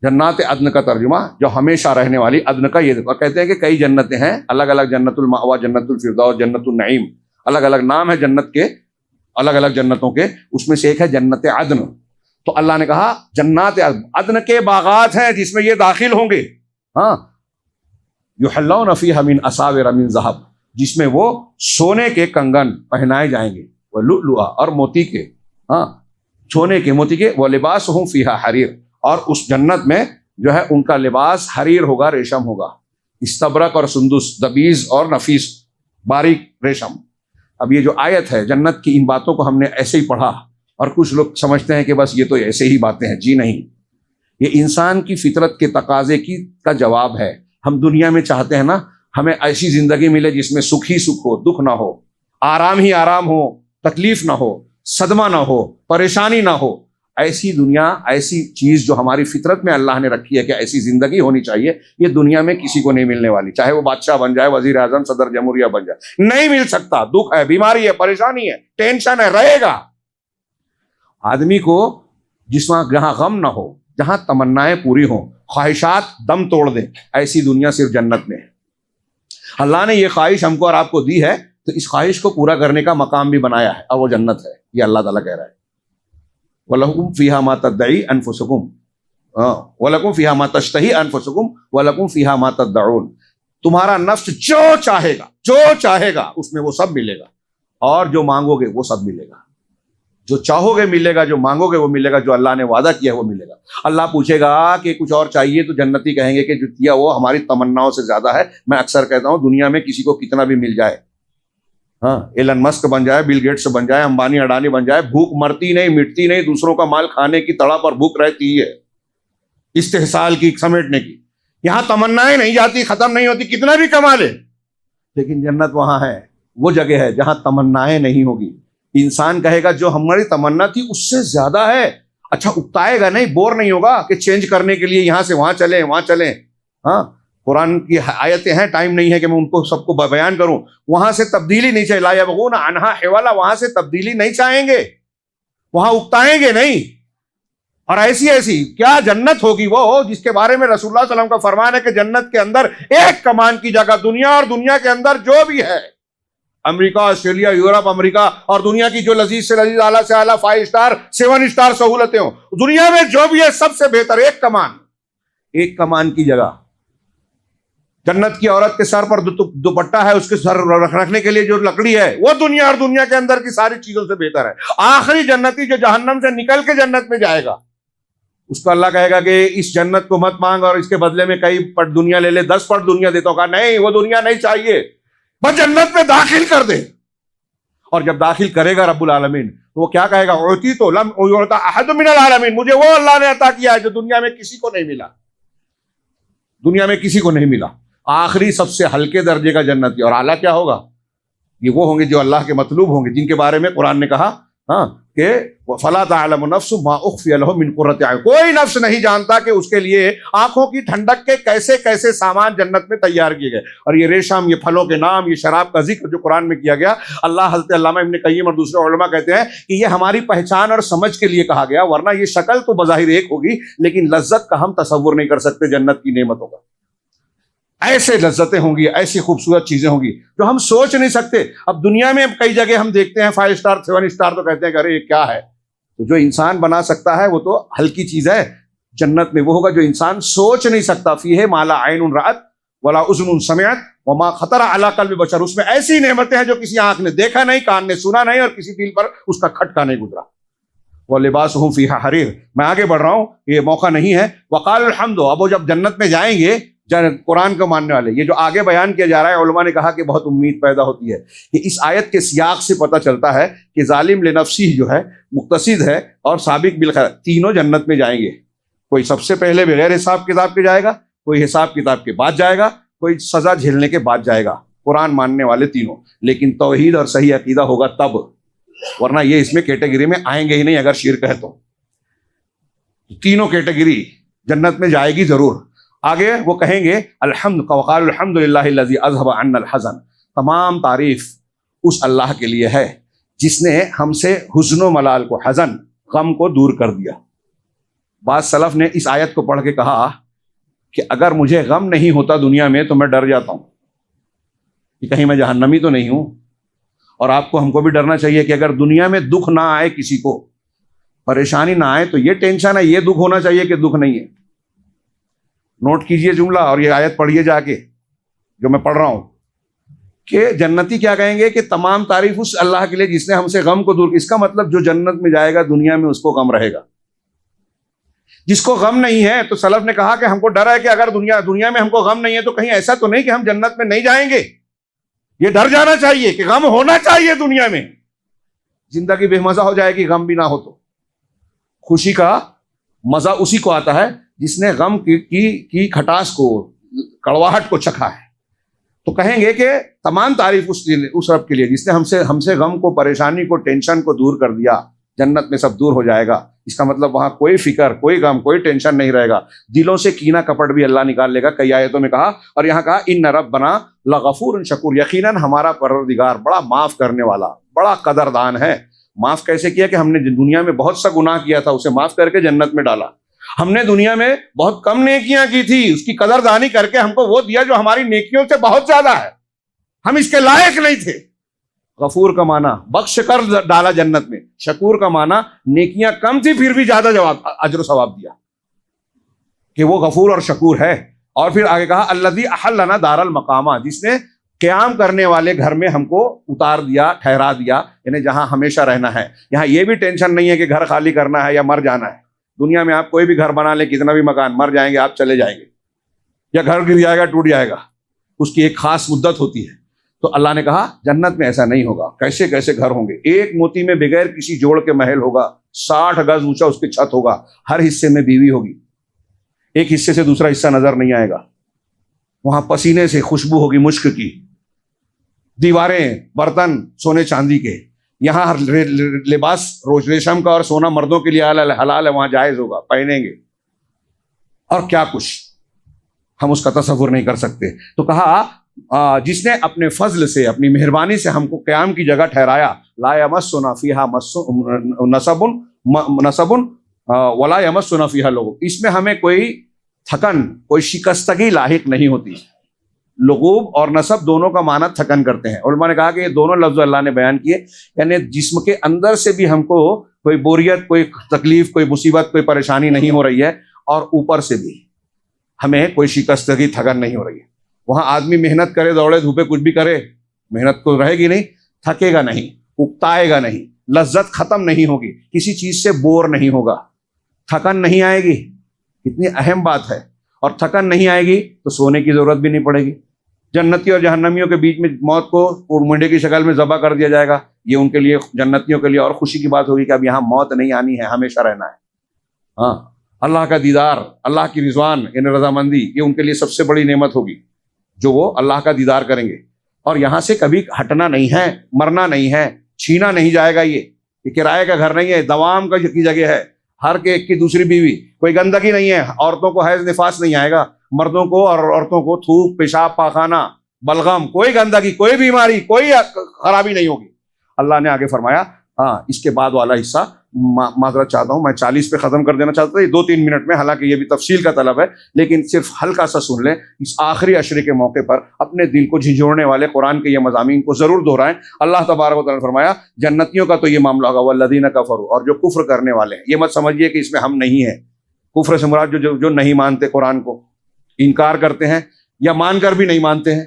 جنات عدن کا ترجمہ جو ہمیشہ رہنے والی، عدن کا یہ کہتے ہیں کہ کئی جنتیں ہیں الگ الگ، جنت المأوا، جنت الفردوس، جنت النعیم، الگ الگ نام ہے جنت کے، الگ الگ جنتوں کے. اس میں سے ایک ہے جنت عدن. تو اللہ نے کہا جنات عدن کے باغات ہیں جس میں یہ داخل ہوں گے. ہاں، یحلون فیہا من اساور من ذہب، جس میں وہ سونے کے کنگن پہنائے جائیں گے، وہ لؤلؤا، اور موتی کے، ہاں سونے کے موتی کے. وہ لباسہم فیہا حریر، اور اس جنت میں جو ہے ان کا لباس حریر ہوگا، ریشم ہوگا. استبرق اور سندس، دبیز اور نفیس باریک ریشم. اب یہ جو آیت ہے جنت کی، ان باتوں کو ہم نے ایسے ہی پڑھا اور کچھ لوگ سمجھتے ہیں کہ بس یہ تو ایسے ہی باتیں ہیں. جی نہیں، یہ انسان کی فطرت کے تقاضے کا جواب ہے. ہم دنیا میں چاہتے ہیں نا ہمیں ایسی زندگی ملے جس میں سکھ ہی سکھ ہو، دکھ نہ ہو، آرام ہی آرام ہو، تکلیف نہ ہو، صدمہ نہ ہو، پریشانی نہ ہو. ایسی دنیا، ایسی چیز جو ہماری فطرت میں اللہ نے رکھی ہے کہ ایسی زندگی ہونی چاہیے، یہ دنیا میں کسی کو نہیں ملنے والی. چاہے وہ بادشاہ بن جائے، وزیر اعظم، صدر جمہوریہ بن جائے، نہیں مل سکتا. دکھ ہے، بیماری ہے، پریشانی ہے، ٹینشن ہے، رہے گا. آدمی کو جہاں غم نہ ہو، جہاں تمنائیں پوری ہوں، خواہشات دم توڑ دیں، ایسی دنیا صرف جنت میں ہے. اللہ نے یہ خواہش ہم کو اور آپ کو دی ہے تو اس خواہش کو پورا کرنے کا مقام بھی بنایا ہے، اور وہ جنت ہے. یہ اللہ تعالیٰ کہہ رہا ہے وَلَكُمْ فِيهَا مَا تَدَّعِي أَنفُسُكُمْ وَلَكُمْ فِيهَا مَا تَشْتَهِي أَنفُسُكُمْ وَلَكُمْ فِيهَا مَا تَدَّعُونَ. تمہارا نفس جو چاہے گا اس میں وہ سب ملے گا، اور جو مانگو گے وہ سب ملے گا. جو چاہو گے ملے گا، جو مانگو گے وہ ملے گا، جو اللہ نے وعدہ کیا ہے وہ ملے گا. اللہ پوچھے گا کہ کچھ اور چاہیے تو جنتی کہیں گے کہ جو کیا وہ ہماری تمناؤں سے زیادہ ہے. میں اکثر کہتا ہوں دنیا میں کسی کو کتنا بھی مل جائے، ہاں ایلن مسک بن جائے، بل گیٹس بن جائے، امبانی اڈانی بن جائے، بھوک مرتی نہیں، مٹتی نہیں. دوسروں کا مال کھانے کی تڑا پر بھوک رہتی ہے، استحصال کی، سمیٹنے کی. یہاں تمنائیں نہیں جاتی، ختم نہیں ہوتی، کتنا بھی کما لے. لیکن جنت وہاں ہے، وہ جگہ ہے جہاں تمنائیں نہیں ہوگی. انسان کہے گا جو ہماری تمنا تھی اس سے زیادہ ہے. اچھا اکتائے گا نہیں، بور نہیں ہوگا کہ چینج کرنے کے لیے یہاں سے وہاں چلیں، وہاں چلیں. ہاں قرآن کی آیتیں ہیں، ٹائم نہیں ہے کہ میں ان کو سب کو بیان کروں. وہاں سے تبدیلی نہیں چاہیے، لا یبغون عنہا حوالا، وہاں سے تبدیلی نہیں چاہیں گے، وہاں اکتائیں گے نہیں. اور ایسی کیا جنت ہوگی وہ جس کے بارے میں رسول اللہ صلی اللہ علیہ وسلم کا فرمان ہے کہ جنت کے اندر ایک کمان کی جگہ دنیا، اور دنیا کے اندر جو بھی ہے، امریکہ، آسٹریلیا، یورپ، امریکہ، اور دنیا کی جو لذیذ سے لذیذ، اعلیٰ سے اعلیٰ 5 اسٹار 7 اسٹار سہولتیں ہوں، دنیا میں جو بھی ہے سب سے بہتر ایک کمان کی جگہ. جنت کی عورت کے سر پر دوپٹہ ہے، اس کے سر رکھنے کے لیے جو لکڑی ہے وہ دنیا اور دنیا کے اندر کی ساری چیزوں سے بہتر ہے. آخری جنتی جو جہنم سے نکل کے جنت میں جائے گا، اس کو اللہ کہے گا کہ اس جنت کو مت مانگ اور اس کے بدلے میں کئی پٹ دنیا لے لے، 10 پٹ دنیا دیتا ہوں. کہا نہیں، وہ دنیا نہیں چاہیے، بس جنت میں داخل کر دے. اور جب داخل کرے گا رب العالمین تو وہ کیا کہے گا؟ اوتی تو لم یعطى احد من العالمین، مجھے وہ اللہ نے عطا کیا ہے جو دنیا میں کسی کو نہیں ملا، دنیا میں کسی کو نہیں ملا. آخری سب سے ہلکے درجے کا جنتی. اور اعلیٰ کیا ہوگا؟ یہ وہ ہوں گے جو اللہ کے مطلوب ہوں گے، جن کے بارے میں قرآن نے کہا کہ فَلَا تَعْلَمُ نَفْسٌ مَا أُخْفِيَ لَهُم مِّن قُرَّةِ أَعْيُن. کوئی نفس نہیں جانتا کہ اس کے لیے آنکھوں کی ٹھنڈک کے کیسے کیسے سامان جنت میں تیار کیے گئے. اور یہ ریشم، یہ پھلوں کے نام، یہ شراب کا ذکر جو قرآن میں کیا گیا، حضرت علامہ ابن قیم اور دوسرے علماء کہتے ہیں کہ یہ ہماری پہچان اور سمجھ کے لیے کہا گیا، ورنہ یہ شکل تو بظاہر ایک ہوگی لیکن لذت کا ہم تصور نہیں کر سکتے. جنت کی نعمتوں کا ایسے لذتیں ہوں گی، ایسی خوبصورت چیزیں ہوں گی جو ہم سوچ نہیں سکتے. اب دنیا میں کئی جگہ ہم دیکھتے ہیں 5 اسٹار 7 اسٹار، تو کہتے ہیں کہ ارے یہ کیا ہے. تو جو انسان بنا سکتا ہے وہ تو ہلکی چیز ہے. جنت میں وہ ہوگا جو انسان سوچ نہیں سکتا. فیہ ما لا عین رأت ولا اذن سمعت وما خطر علی قلب بشر. اس میں ایسی نعمتیں ہیں جو کسی آنکھ نے دیکھا نہیں، کان نے سنا نہیں، اور کسی دل پر اس کا کھٹکا نہیں گزرا. وَلِبَاسُهُمْ فِيهَا حَرِيرٌ. میں آگے بڑھ رہا ہوں، یہ موقع نہیں ہے. وقال الحمد. اب وہ جب جنت میں جائیں گے، قرآن کو ماننے والے. یہ جو آگے بیان کیا جا رہا ہے، علماء نے کہا کہ بہت امید پیدا ہوتی ہے کہ اس آیت کے سیاق سے پتہ چلتا ہے کہ ظالم لنفسی جو ہے، مقتصد ہے اور سابق بالخیر، تینوں جنت میں جائیں گے. کوئی سب سے پہلے بغیر حساب کتاب کے جائے گا، کوئی حساب کتاب کے بعد جائے گا، کوئی سزا جھیلنے کے بعد جائے گا. قرآن ماننے والے تینوں، لیکن توحید اور صحیح عقیدہ ہوگا تب، ورنہ یہ اس میں کیٹیگری میں آئیں گے ہی نہیں. اگر شرک ہے تو تینوں کیٹیگری جنت میں جائے گی ضرور. آگے وہ کہیں گے وقال الحمد للہ الذی اذهب عنا الحزن، تمام تعریف اس اللہ کے لیے ہے جس نے ہم سے حزن و ملال کو، حزن غم کو دور کر دیا. بعض سلف نے اس آیت کو پڑھ کے کہا کہ اگر مجھے غم نہیں ہوتا دنیا میں تو میں ڈر جاتا ہوں کہ کہیں میں جہنمی تو نہیں ہوں. اور آپ کو، ہم کو بھی ڈرنا چاہیے کہ اگر دنیا میں دکھ نہ آئے، کسی کو پریشانی نہ آئے، تو یہ ٹینشن ہے، یہ دکھ ہونا چاہیے کہ دکھ نہیں ہے. نوٹ کیجئے جملہ اور یہ آیت پڑھیے جا کے جو میں پڑھ رہا ہوں، کہ جنتی کیا کہیں گے کہ تمام تعریف اس اللہ کے لیے جس نے ہم سے غم کو دور کیا. اس کا مطلب جو جنت میں جائے گا دنیا میں اس کو غم رہے گا. جس کو غم نہیں ہے، تو سلف نے کہا کہ ہم کو ڈر ہے کہ اگر دنیا میں ہم کو غم نہیں ہے تو کہیں ایسا تو نہیں کہ ہم جنت میں نہیں جائیں گے. یہ ڈر جانا چاہیے کہ غم ہونا چاہیے دنیا میں. زندگی بے مزہ ہو جائے گی غم بھی نہ ہو تو. خوشی کا مزہ اسی کو آتا ہے جس نے غم کی کھٹاس کو، کڑواہٹ کو چکھا ہے. تو کہیں گے کہ تمام تعریف اس رب کے لیے جس نے ہم سے غم کو، پریشانی کو، ٹینشن کو دور کر دیا. جنت میں سب دور ہو جائے گا. اس کا مطلب وہاں کوئی فکر، کوئی غم، کوئی ٹینشن نہیں رہے گا. دلوں سے کینہ کپٹ بھی اللہ نکال لے گا. کئی آیتوں میں کہا، اور یہاں کہا ان ربنا لغفور شکور، یقیناً ہمارا پروردگار بڑا معاف کرنے والا، بڑا قدردان ہے. معاف کیسے کیا کہ ہم نے دنیا میں بہت سا گناہ کیا تھا، اسے معاف کر کے جنت میں ڈالا. ہم نے دنیا میں بہت کم نیکیاں کی تھی، اس کی قدردانی کر کے ہم کو وہ دیا جو ہماری نیکیوں سے بہت زیادہ ہے. ہم اس کے لائق نہیں تھے. غفور کا معنی بخش کر ڈالا جنت میں. شکور کا معنی نیکیاں کم تھی پھر بھی زیادہ اجر و ثواب دیا، کہ وہ غفور اور شکور ہے. اور پھر آگے کہا الذی احلنا دار المقامہ، جس نے قیام کرنے والے گھر میں ہم کو اتار دیا، ٹھہرا دیا، یعنی جہاں ہمیشہ رہنا ہے. یہاں یہ بھی ٹینشن نہیں ہے کہ گھر خالی کرنا ہے یا مر جانا ہے. دنیا میں آپ کوئی بھی گھر بنا لیں، کتنا بھی مکان، مر جائیں گے آپ، چلے جائیں گے، یا گھر گر جائے گا، ٹوٹ جائے گا. اس کی ایک خاص مدت ہوتی ہے. تو اللہ نے کہا جنت میں ایسا نہیں ہوگا. کیسے کیسے گھر ہوں گے. ایک موتی میں بغیر کسی جوڑ کے محل ہوگا، 60 گز اونچا اس کی چھت ہوگا، ہر حصے میں بیوی ہوگی، ایک حصے سے دوسرا حصہ نظر نہیں آئے گا. وہاں پسینے سے خوشبو ہوگی مشک کی. دیواریں، برتن سونے چاندی کے. یہاں لباس روز ریشم کا اور سونا مردوں کے لیے حلال ہے، وہاں جائز ہوگا، پہنیں گے. اور کیا کچھ ہم اس کا تصور نہیں کر سکتے. تو کہا جس نے اپنے فضل سے، اپنی مہربانی سے ہم کو قیام کی جگہ ٹھہرایا. لا یمسنا فیہا نصب ولا یمسنا فیہا لغوب، اس میں ہمیں کوئی تھکن، کوئی شکستگی لاحق نہیں ہوتی. لغوب اور نصب دونوں کا معنی تھکن کرتے ہیں. علماء نے کہا کہ یہ دونوں لفظ اللہ نے بیان کیے، یعنی جسم کے اندر سے بھی ہم کو کوئی بوریت، کوئی تکلیف، کوئی مصیبت، کوئی پریشانی نہیں ہو رہی ہے، اور اوپر سے بھی ہمیں کوئی شکستگی، تھکن نہیں ہو رہی ہے. وہاں آدمی محنت کرے، دوڑے دھوپے، کچھ بھی کرے، محنت تو رہے گی نہیں، تھکے گا نہیں، اکتائے گا نہیں، لذت ختم نہیں ہوگی، کسی چیز سے بور نہیں ہوگا، تھکن نہیں آئے گی. کتنی اہم بات ہے. اور تھکن نہیں آئے گی تو سونے کی ضرورت بھی نہیں پڑے گی. جنتی اور جہنمیوں کے بیچ میں موت کو منڈے کی شکل میں ذبح کر دیا جائے گا. یہ ان کے لیے، جنتیوں کے لیے اور خوشی کی بات ہوگی کہ اب یہاں موت نہیں آنی ہے، ہمیشہ رہنا ہے. ہاں، اللہ کا دیدار، اللہ کی رضوان، یعنی رضامندی، یہ ان کے لیے سب سے بڑی نعمت ہوگی جو وہ اللہ کا دیدار کریں گے. اور یہاں سے کبھی ہٹنا نہیں ہے، مرنا نہیں ہے، چھینا نہیں جائے گا. یہ کرائے کا گھر نہیں ہے، دوام کا کی جگہ ہے. ہر کے ایک کی دوسری بیوی، کوئی گندگی نہیں ہے. عورتوں کو حیض نفاس نہیں آئے گا، مردوں کو اور عورتوں کو تھوک، پیشاب، پاخانہ، بلغم، کوئی گندگی، کوئی بیماری، کوئی خرابی نہیں ہوگی. اللہ نے آگے فرمایا. ہاں، اس کے بعد والا حصہ معذرت چاہتا ہوں، میں 40 پہ ختم کر دینا چاہتا تھا، یہ 2-3 منٹ میں، حالانکہ یہ بھی تفصیل کا طلب ہے، لیکن صرف ہلکا سا سن لیں. اس آخری عشرے کے موقع پر اپنے دل کو جھنجھوڑنے والے قرآن کے یہ مضامین کو ضرور دہرائیں. اللہ تبارک و تعالیٰ نے فرمایا جنتیوں کا تو یہ معاملہ ہوگا، والذین کفروا، اور جو کفر کرنے والے ہیں. یہ مت سمجھیے کہ اس میں ہم نہیں ہیں. کفر سے مراد جو نہیں مانتے قرآن کو، انکار کرتے ہیں، یا مان کر بھی نہیں مانتے ہیں،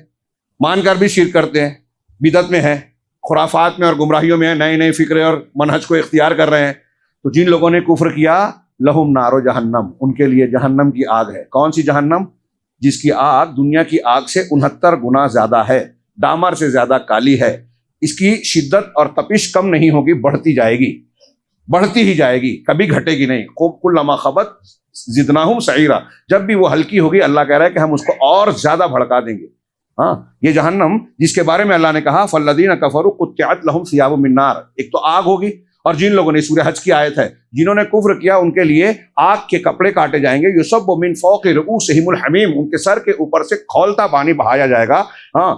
مان کر بھی شرک کرتے ہیں، بدعت میں ہیں، خرافات میں اور گمراہیوں میں ہیں، نئے نئے فکرے اور منہج کو اختیار کر رہے ہیں. تو جن لوگوں نے کفر کیا، لہم نار و جہنم، ان کے لیے جہنم کی آگ ہے. کون سی جہنم؟ جس کی آگ دنیا کی آگ سے 69 گنا زیادہ ہے، ڈامر سے زیادہ کالی ہے، اس کی شدت اور تپش کم نہیں ہوگی، بڑھتی جائے گی، بڑھتی ہی جائے گی، کبھی گھٹے گی نہیں۔ کلما خبت زدناہم سعیرا، جب بھی وہ ہلکی ہوگی اللہ کہہ رہا ہے کہ ہم اس کو اور زیادہ بھڑکا دیں گے۔ ہاں، یہ جہنم جس کے بارے میں اللہ نے کہا فالذین کفروا قطعت لهم ثیاب من نار، ایک تو آگ ہوگی، اور جن لوگوں نے، سورہ حج کی آیت ہے، جنہوں نے کفر کیا ان کے لیے آگ کے کپڑے کاٹے جائیں گے، یصب من فوق رؤوسہم الحمیم، ان کے سر کے اوپر سے کھولتا پانی بہایا جائے گا، ہاں،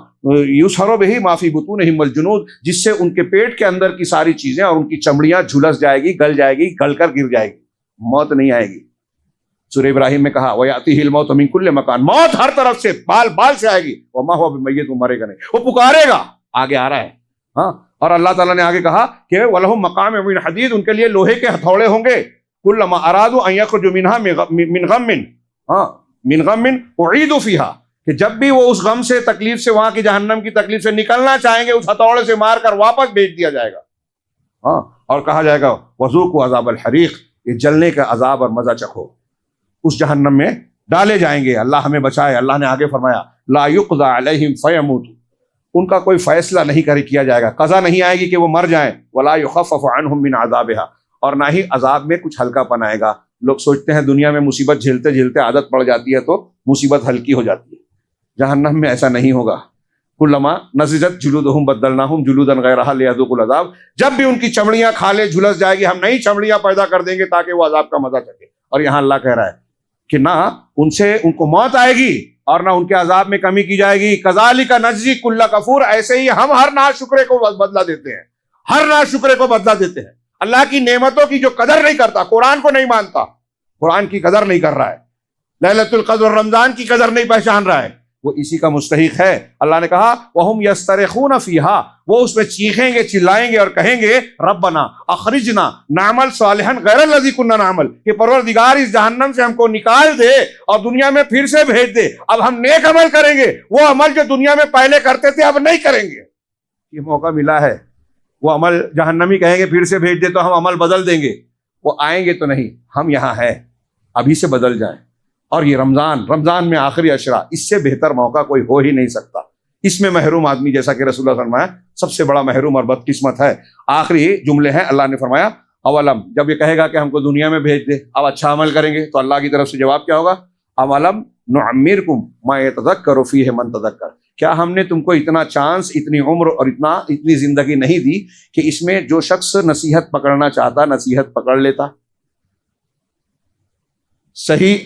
یصہر بہ ما فی بطونہم الجنود، جس سے ان کے پیٹ کے اندر کی ساری چیزیں اور ان کی چمڑیاں جھلس جائے گی، گل جائے گی، گل کر گر جائے گی، موت نہیں آئے گی۔ سورہ ابراہیم میں کہا وَيَأْتِهِ الْمَوْتُ مِنْ كُلِّ مَكَانٍ، موت ہر طرف سے بال بال سے آئے گی، وَمَا هُوَ بِمَيِّتٍ، وہ مرے گا نہیں، وہ پکارے گا، آگے آ رہا ہے۔ ہاں، اور اللہ تعالیٰ نے آگے کہا کہ وَلَهُمْ مَقَامِعُ مِنْ حَدِيدٍ، ان کے لیے لوہے کے ہتھوڑے ہوں گے، كُلَّمَا أَرَادُوا أَن يَخْرُجُوا مِنْهَا مِنْ غَمٍّ، ہاں، مِنْ غَمٍّ أُعِيدُوا فِيهَا، کہ جب بھی وہ اس غم سے، تکلیف سے، وہاں کی جہنم کی تکلیف سے نکلنا چاہیں گے، اس ہتھوڑے سے مار کر واپس بھیج دیا جائے گا۔ ہاں، اور کہا جائے گا وَذُوقُوا عَذَابَ الْحَرِيقِ، یہ جلنے کا عذاب اور مزہ چکھو، اس جہنم میں ڈالے جائیں گے۔ اللہ ہمیں بچائے۔ اللہ نے آگے فرمایا لا یقضى علیہم فیموتوا، ان کا کوئی فیصلہ نہیں کیا جائے گا، قضا نہیں آئے گی کہ وہ مر جائیں، ولا یخفف عنہم من عذابها، اور نہ ہی عذاب میں کچھ ہلکا پن آئے گا۔ لوگ سوچتے ہیں دنیا میں مصیبت جھیلتے جھیلتے عادت پڑ جاتی ہے تو مصیبت ہلکی ہو جاتی ہے، جہنم میں ایسا نہیں ہوگا۔ کلما نضجت جلودہم بدلناہم جلودا غیرہا لیذوقوا العذاب، جب بھی ان کی چمڑیاں کھالے جھلس جائے گی، ہم نئی چمڑیاں پیدا کر دیں گے تاکہ وہ عذاب کا مزہ چکھے۔ اور یہاں اللہ کہہ رہا ہے کہ نہ ان کو موت آئے گی اور نہ ان کے عذاب میں کمی کی جائے گی۔ کذالک نجزی کل کفور، ایسے ہی ہم ہر ناشکرے کو بدلہ دیتے ہیں، ہر ناشکرے کو بدلہ دیتے ہیں۔ اللہ کی نعمتوں کی جو قدر نہیں کرتا، قرآن کو نہیں مانتا، قرآن کی قدر نہیں کر رہا ہے، لیلۃ القدر رمضان کی قدر نہیں پہچان رہا ہے، وہ اسی کا مستحق ہے۔ اللہ نے کہا وَهُمْ يَسْتَرِخُونَ فِيهَا، وہ اس میں چیخیں گے، چلائیں گے اور کہیں گے ربنا اخرجنا نعمل صالحا غیر الذی کنا نعمل، کہ پروردگار اس جہنم سے ہم کو نکال دے اور دنیا میں پھر سے بھیج دے، اب ہم نیک عمل کریں گے، وہ عمل جو دنیا میں پہلے کرتے تھے اب نہیں کریں گے۔ یہ موقع ملا ہے، وہ عمل جہنمی کہیں گے پھر سے بھیج دے تو ہم عمل بدل دیں گے، وہ آئیں گے تو نہیں، ہم یہاں ہیں، ابھی سے بدل جائیں۔ اور یہ رمضان میں آخری عشرہ، اس سے بہتر موقع کوئی ہو ہی نہیں سکتا۔ اس میں محروم آدمی، جیسا کہ رسول اللہ فرمایا، سب سے بڑا محروم اور بدقسمت ہے۔ آخری جملے ہیں، اللہ نے فرمایا اولم، جب یہ کہے گا کہ ہم کو دنیا میں بھیج دے، اب اچھا عمل کریں گے، تو اللہ کی طرف سے جواب کیا ہوگا؟ اولم نعمرکم ما یتذکر فیہ من تذکر، کیا ہم نے تم کو اتنا چانس، اتنی عمر اور اتنی زندگی نہیں دی کہ اس میں جو شخص نصیحت پکڑنا چاہتا نصیحت پکڑ لیتا، صحیح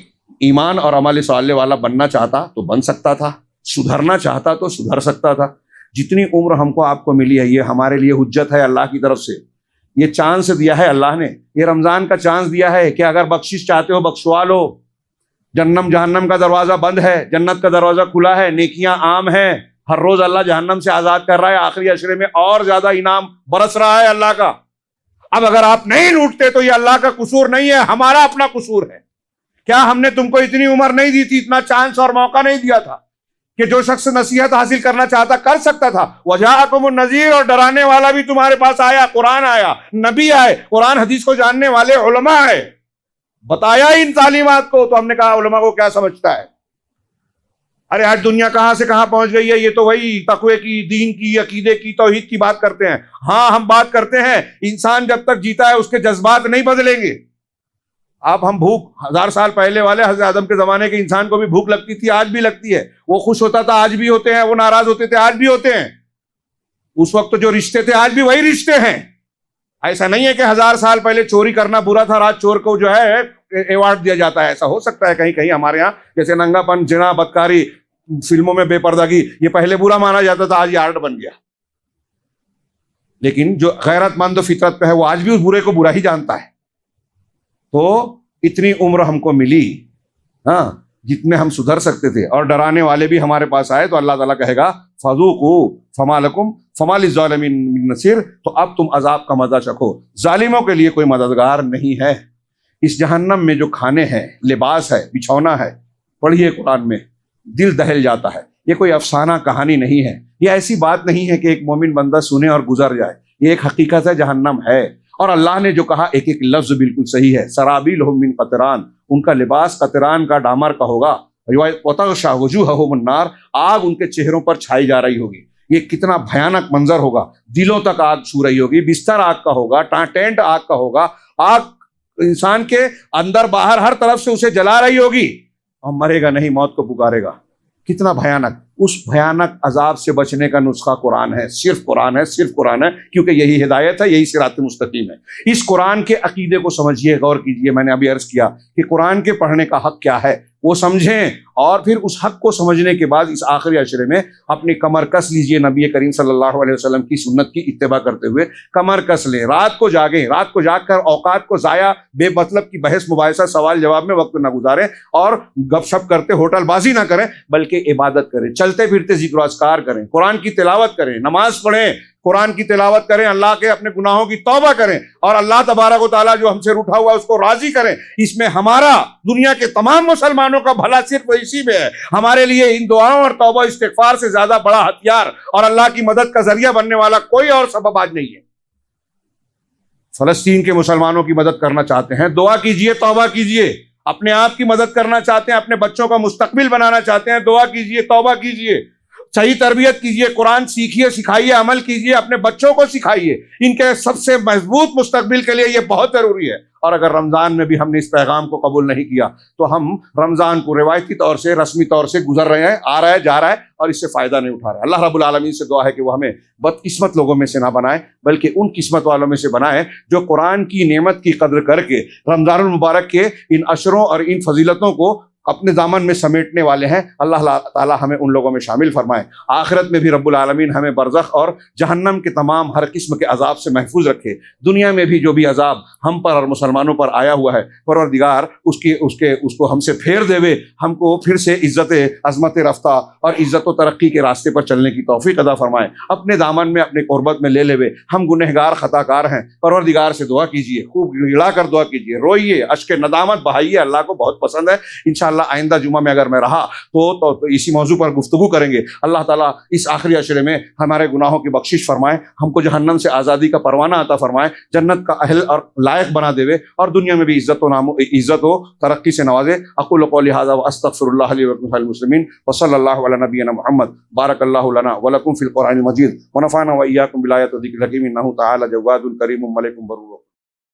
ایمان اور عمل صالح والا بننا چاہتا تو بن سکتا تھا، سدھرنا چاہتا تو سدھر سکتا تھا۔ جتنی عمر ہم کو آپ کو ملی ہے، یہ ہمارے لیے حجت ہے اللہ کی طرف سے، یہ چانس دیا ہے اللہ نے، یہ رمضان کا چانس دیا ہے کہ اگر بخشش چاہتے ہو بخشوا لو۔ جہنم کا دروازہ بند ہے، جنت کا دروازہ کھلا ہے، نیکیاں عام ہیں، ہر روز اللہ جہنم سے آزاد کر رہا ہے، آخری عشرے میں اور زیادہ انعام برس رہا ہے اللہ کا۔ اب اگر آپ نہیں لوٹتے تو یہ اللہ کا قصور نہیں ہے، ہمارا اپنا قصور ہے۔ کیا ہم نے تم کو اتنی عمر نہیں دی تھی، اتنا چانس اور موقع نہیں دیا تھا کہ جو شخص نصیحت حاصل کرنا چاہتا کر سکتا تھا؟ وجاءکم النذیر، اور ڈرانے والا بھی تمہارے پاس آیا، قرآن آیا، نبی آئے، قرآن حدیث کو جاننے والے علماء آئے، بتایا ان تعلیمات کو، تو ہم نے کہا علماء کو کیا سمجھتا ہے؟ ارے آج دنیا کہاں سے کہاں پہنچ گئی ہے، یہ تو وہی تقوی کی، دین کی، عقیدے کی، توحید کی بات کرتے ہیں۔ ہاں ہم بات کرتے ہیں، انسان جب تک جیتا ہے اس کے جذبات نہیں بدلیں گے۔ آپ ہم بھوک، 1000 سال پہلے والے حضرت آدم کے زمانے کے انسان کو بھی بھوک لگتی تھی، آج بھی لگتی ہے، وہ خوش ہوتا تھا آج بھی ہوتے ہیں، وہ ناراض ہوتے تھے آج بھی ہوتے ہیں، اس وقت جو رشتے تھے آج بھی وہی رشتے ہیں۔ ایسا نہیں ہے کہ 1000 سال پہلے چوری کرنا برا تھا، آج چور کو جو ہے ایوارڈ دیا جاتا ہے۔ ایسا ہو سکتا ہے کہیں کہیں ہمارے ہاں، جیسے ننگا پن، زنا، بدکاری، فلموں میں بے پردگی، یہ پہلے برا مانا جاتا تھا، آج یہ آرٹ بن گیا۔ لیکن جو غیرت مند و فطرت پہ ہے وہ آج بھی اس برے کو برا ہی جانتا ہے۔ تو اتنی عمر ہم کو ملی، ہاں، جتنے ہم سدھر سکتے تھے، اور ڈرانے والے بھی ہمارے پاس آئے، تو اللہ تعالیٰ کہے گا فذوقوا فما لکم فما للظالمین من نصیر، تو اب تم عذاب کا مزہ چکھو، ظالموں کے لیے کوئی مددگار نہیں ہے۔ اس جہنم میں جو کھانے ہیں، لباس ہے، بچھونا ہے، پڑھیے قرآن میں، دل دہل جاتا ہے۔ یہ کوئی افسانہ کہانی نہیں ہے، یہ ایسی بات نہیں ہے کہ ایک مومن بندہ سنے اور گزر جائے، یہ ایک حقیقت ہے، جہنم ہے۔ اور اللہ نے جو کہا ایک ایک لفظ بالکل صحیح ہے، سرابیلہم من قطران، ان کا لباس قطران کا، ڈامر کا ہوگا، وَتَغْشَىٰ وُجُوهَهُمُ النَّارُ، آگ ان کے چہروں پر چھائی جا رہی ہوگی۔ یہ کتنا بھیانک منظر ہوگا، دلوں تک آگ چھو رہی ہوگی، بستر آگ کا ہوگا، ٹینٹ آگ کا ہوگا، آگ انسان کے اندر باہر ہر طرف سے اسے جلا رہی ہوگی، اور مرے گا نہیں، موت کو پکارے گا۔ کتنا بھیانک! اس بھیانک عذاب سے بچنے کا نسخہ قرآن ہے، صرف قرآن ہے، صرف قرآن ہے، کیونکہ یہی ہدایت ہے، یہی صراط مستقیم ہے۔ اس قرآن کے عقیدے کو سمجھیے، غور کیجیے۔ میں نے ابھی عرض کیا کہ قرآن کے پڑھنے کا حق کیا ہے، وہ سمجھیں، اور پھر اس حق کو سمجھنے کے بعد اس آخری عشرے میں اپنی کمر کس لیجئے، نبی کریم صلی اللہ علیہ وسلم کی سنت کی اتباع کرتے ہوئے کمر کس لیں، رات کو جاگیں، رات کو جاگ کر اوقات کو ضائع بے مطلب کی بحث مباحثہ سوال جواب میں وقت نہ گزاریں، اور گپ شپ کرتے ہوٹل بازی نہ کریں، بلکہ عبادت کریں، چلتے پھرتے ذکر و اذکار کریں، قرآن کی تلاوت کریں، نماز پڑھیں، قرآن کی تلاوت کریں، اللہ کے اپنے گناہوں کی توبہ کریں، اور اللہ تبارک و تعالیٰ جو ہم سے روٹھا ہوا ہے اس کو راضی کریں۔ اس میں ہمارا، دنیا کے تمام مسلمانوں کا بھلا صرف اسی میں ہے۔ ہمارے لیے ان دعاؤں اور توبہ استغفار سے زیادہ بڑا ہتھیار اور اللہ کی مدد کا ذریعہ بننے والا کوئی اور سبب آج نہیں ہے۔ فلسطین کے مسلمانوں کی مدد کرنا چاہتے ہیں، دعا کیجئے، توبہ کیجئے۔ اپنے آپ کی مدد کرنا چاہتے ہیں، اپنے بچوں کا مستقبل بنانا چاہتے ہیں، دعا کیجئے، توبہ کیجئے، صحیح تربیت کیجئے، قرآن سیکھیے، سکھائیے، عمل کیجئے، اپنے بچوں کو سکھائیے۔ ان کے سب سے مضبوط مستقبل کے لیے یہ بہت ضروری ہے۔ اور اگر رمضان میں بھی ہم نے اس پیغام کو قبول نہیں کیا تو ہم رمضان کو روایتی طور سے، رسمی طور سے گزر رہے ہیں، آ رہا ہے، جا رہا ہے، اور اس سے فائدہ نہیں اٹھا رہے۔ اللہ رب العالمین سے دعا ہے کہ وہ ہمیں بدقسمت لوگوں میں سے نہ بنائے، بلکہ ان قسمت والوں میں سے بنائے جو قرآن کی نعمت کی قدر کر کے رمضان المبارک کے ان عشروں اور ان فضیلتوں کو اپنے دامن میں سمیٹنے والے ہیں۔ اللہ تعالی ہمیں ان لوگوں میں شامل فرمائے۔ آخرت میں بھی رب العالمین ہمیں برزخ اور جہنم کے تمام ہر قسم کے عذاب سے محفوظ رکھے۔ دنیا میں بھی جو بھی عذاب ہم پر اور مسلمانوں پر آیا ہوا ہے، پروردگار اس کو ہم سے پھیر دے وے، ہم کو پھر سے عزت، عظمت رفتہ اور عزت و ترقی کے راستے پر چلنے کی توفیق عطا فرمائے۔ اپنے دامن میں، اپنے قربت میں لے وے۔ ہم گنہگار، خطا کار ہیں، پروردگار سے دعا کیجیے، خوب گڑا کر دعا کیجیے، روئیے، اشک ندامت بہائیے، اللہ کو بہت پسند ہے۔ انشاءاللہ آئندہ جمعہ میں اگر میں رہا تو اسی موضوع پر گفتگو کریں گے۔ اللہ تعالیٰ اس آخری عشرے میں ہمارے گناہوں کی بخشش فرمائے، ہم کو جہنم سے آزادی کا پروانہ عطا فرمائے، جنت کا اہل اور لائق بنا دے اور دنیا میں بھی عزت و ترقی سے نوازے۔ اقول قولی ھذا واستغفر اللہ لی ولکم وللمسلمین، وصلی اللہ علی نبینا محمد۔ بارک اللہ لنا ولکم فی القرآن المجید، ونفعنا وإیاکم بالآیات والذکر الحکیم، انہ تعالی جواد کریم ملک برور۔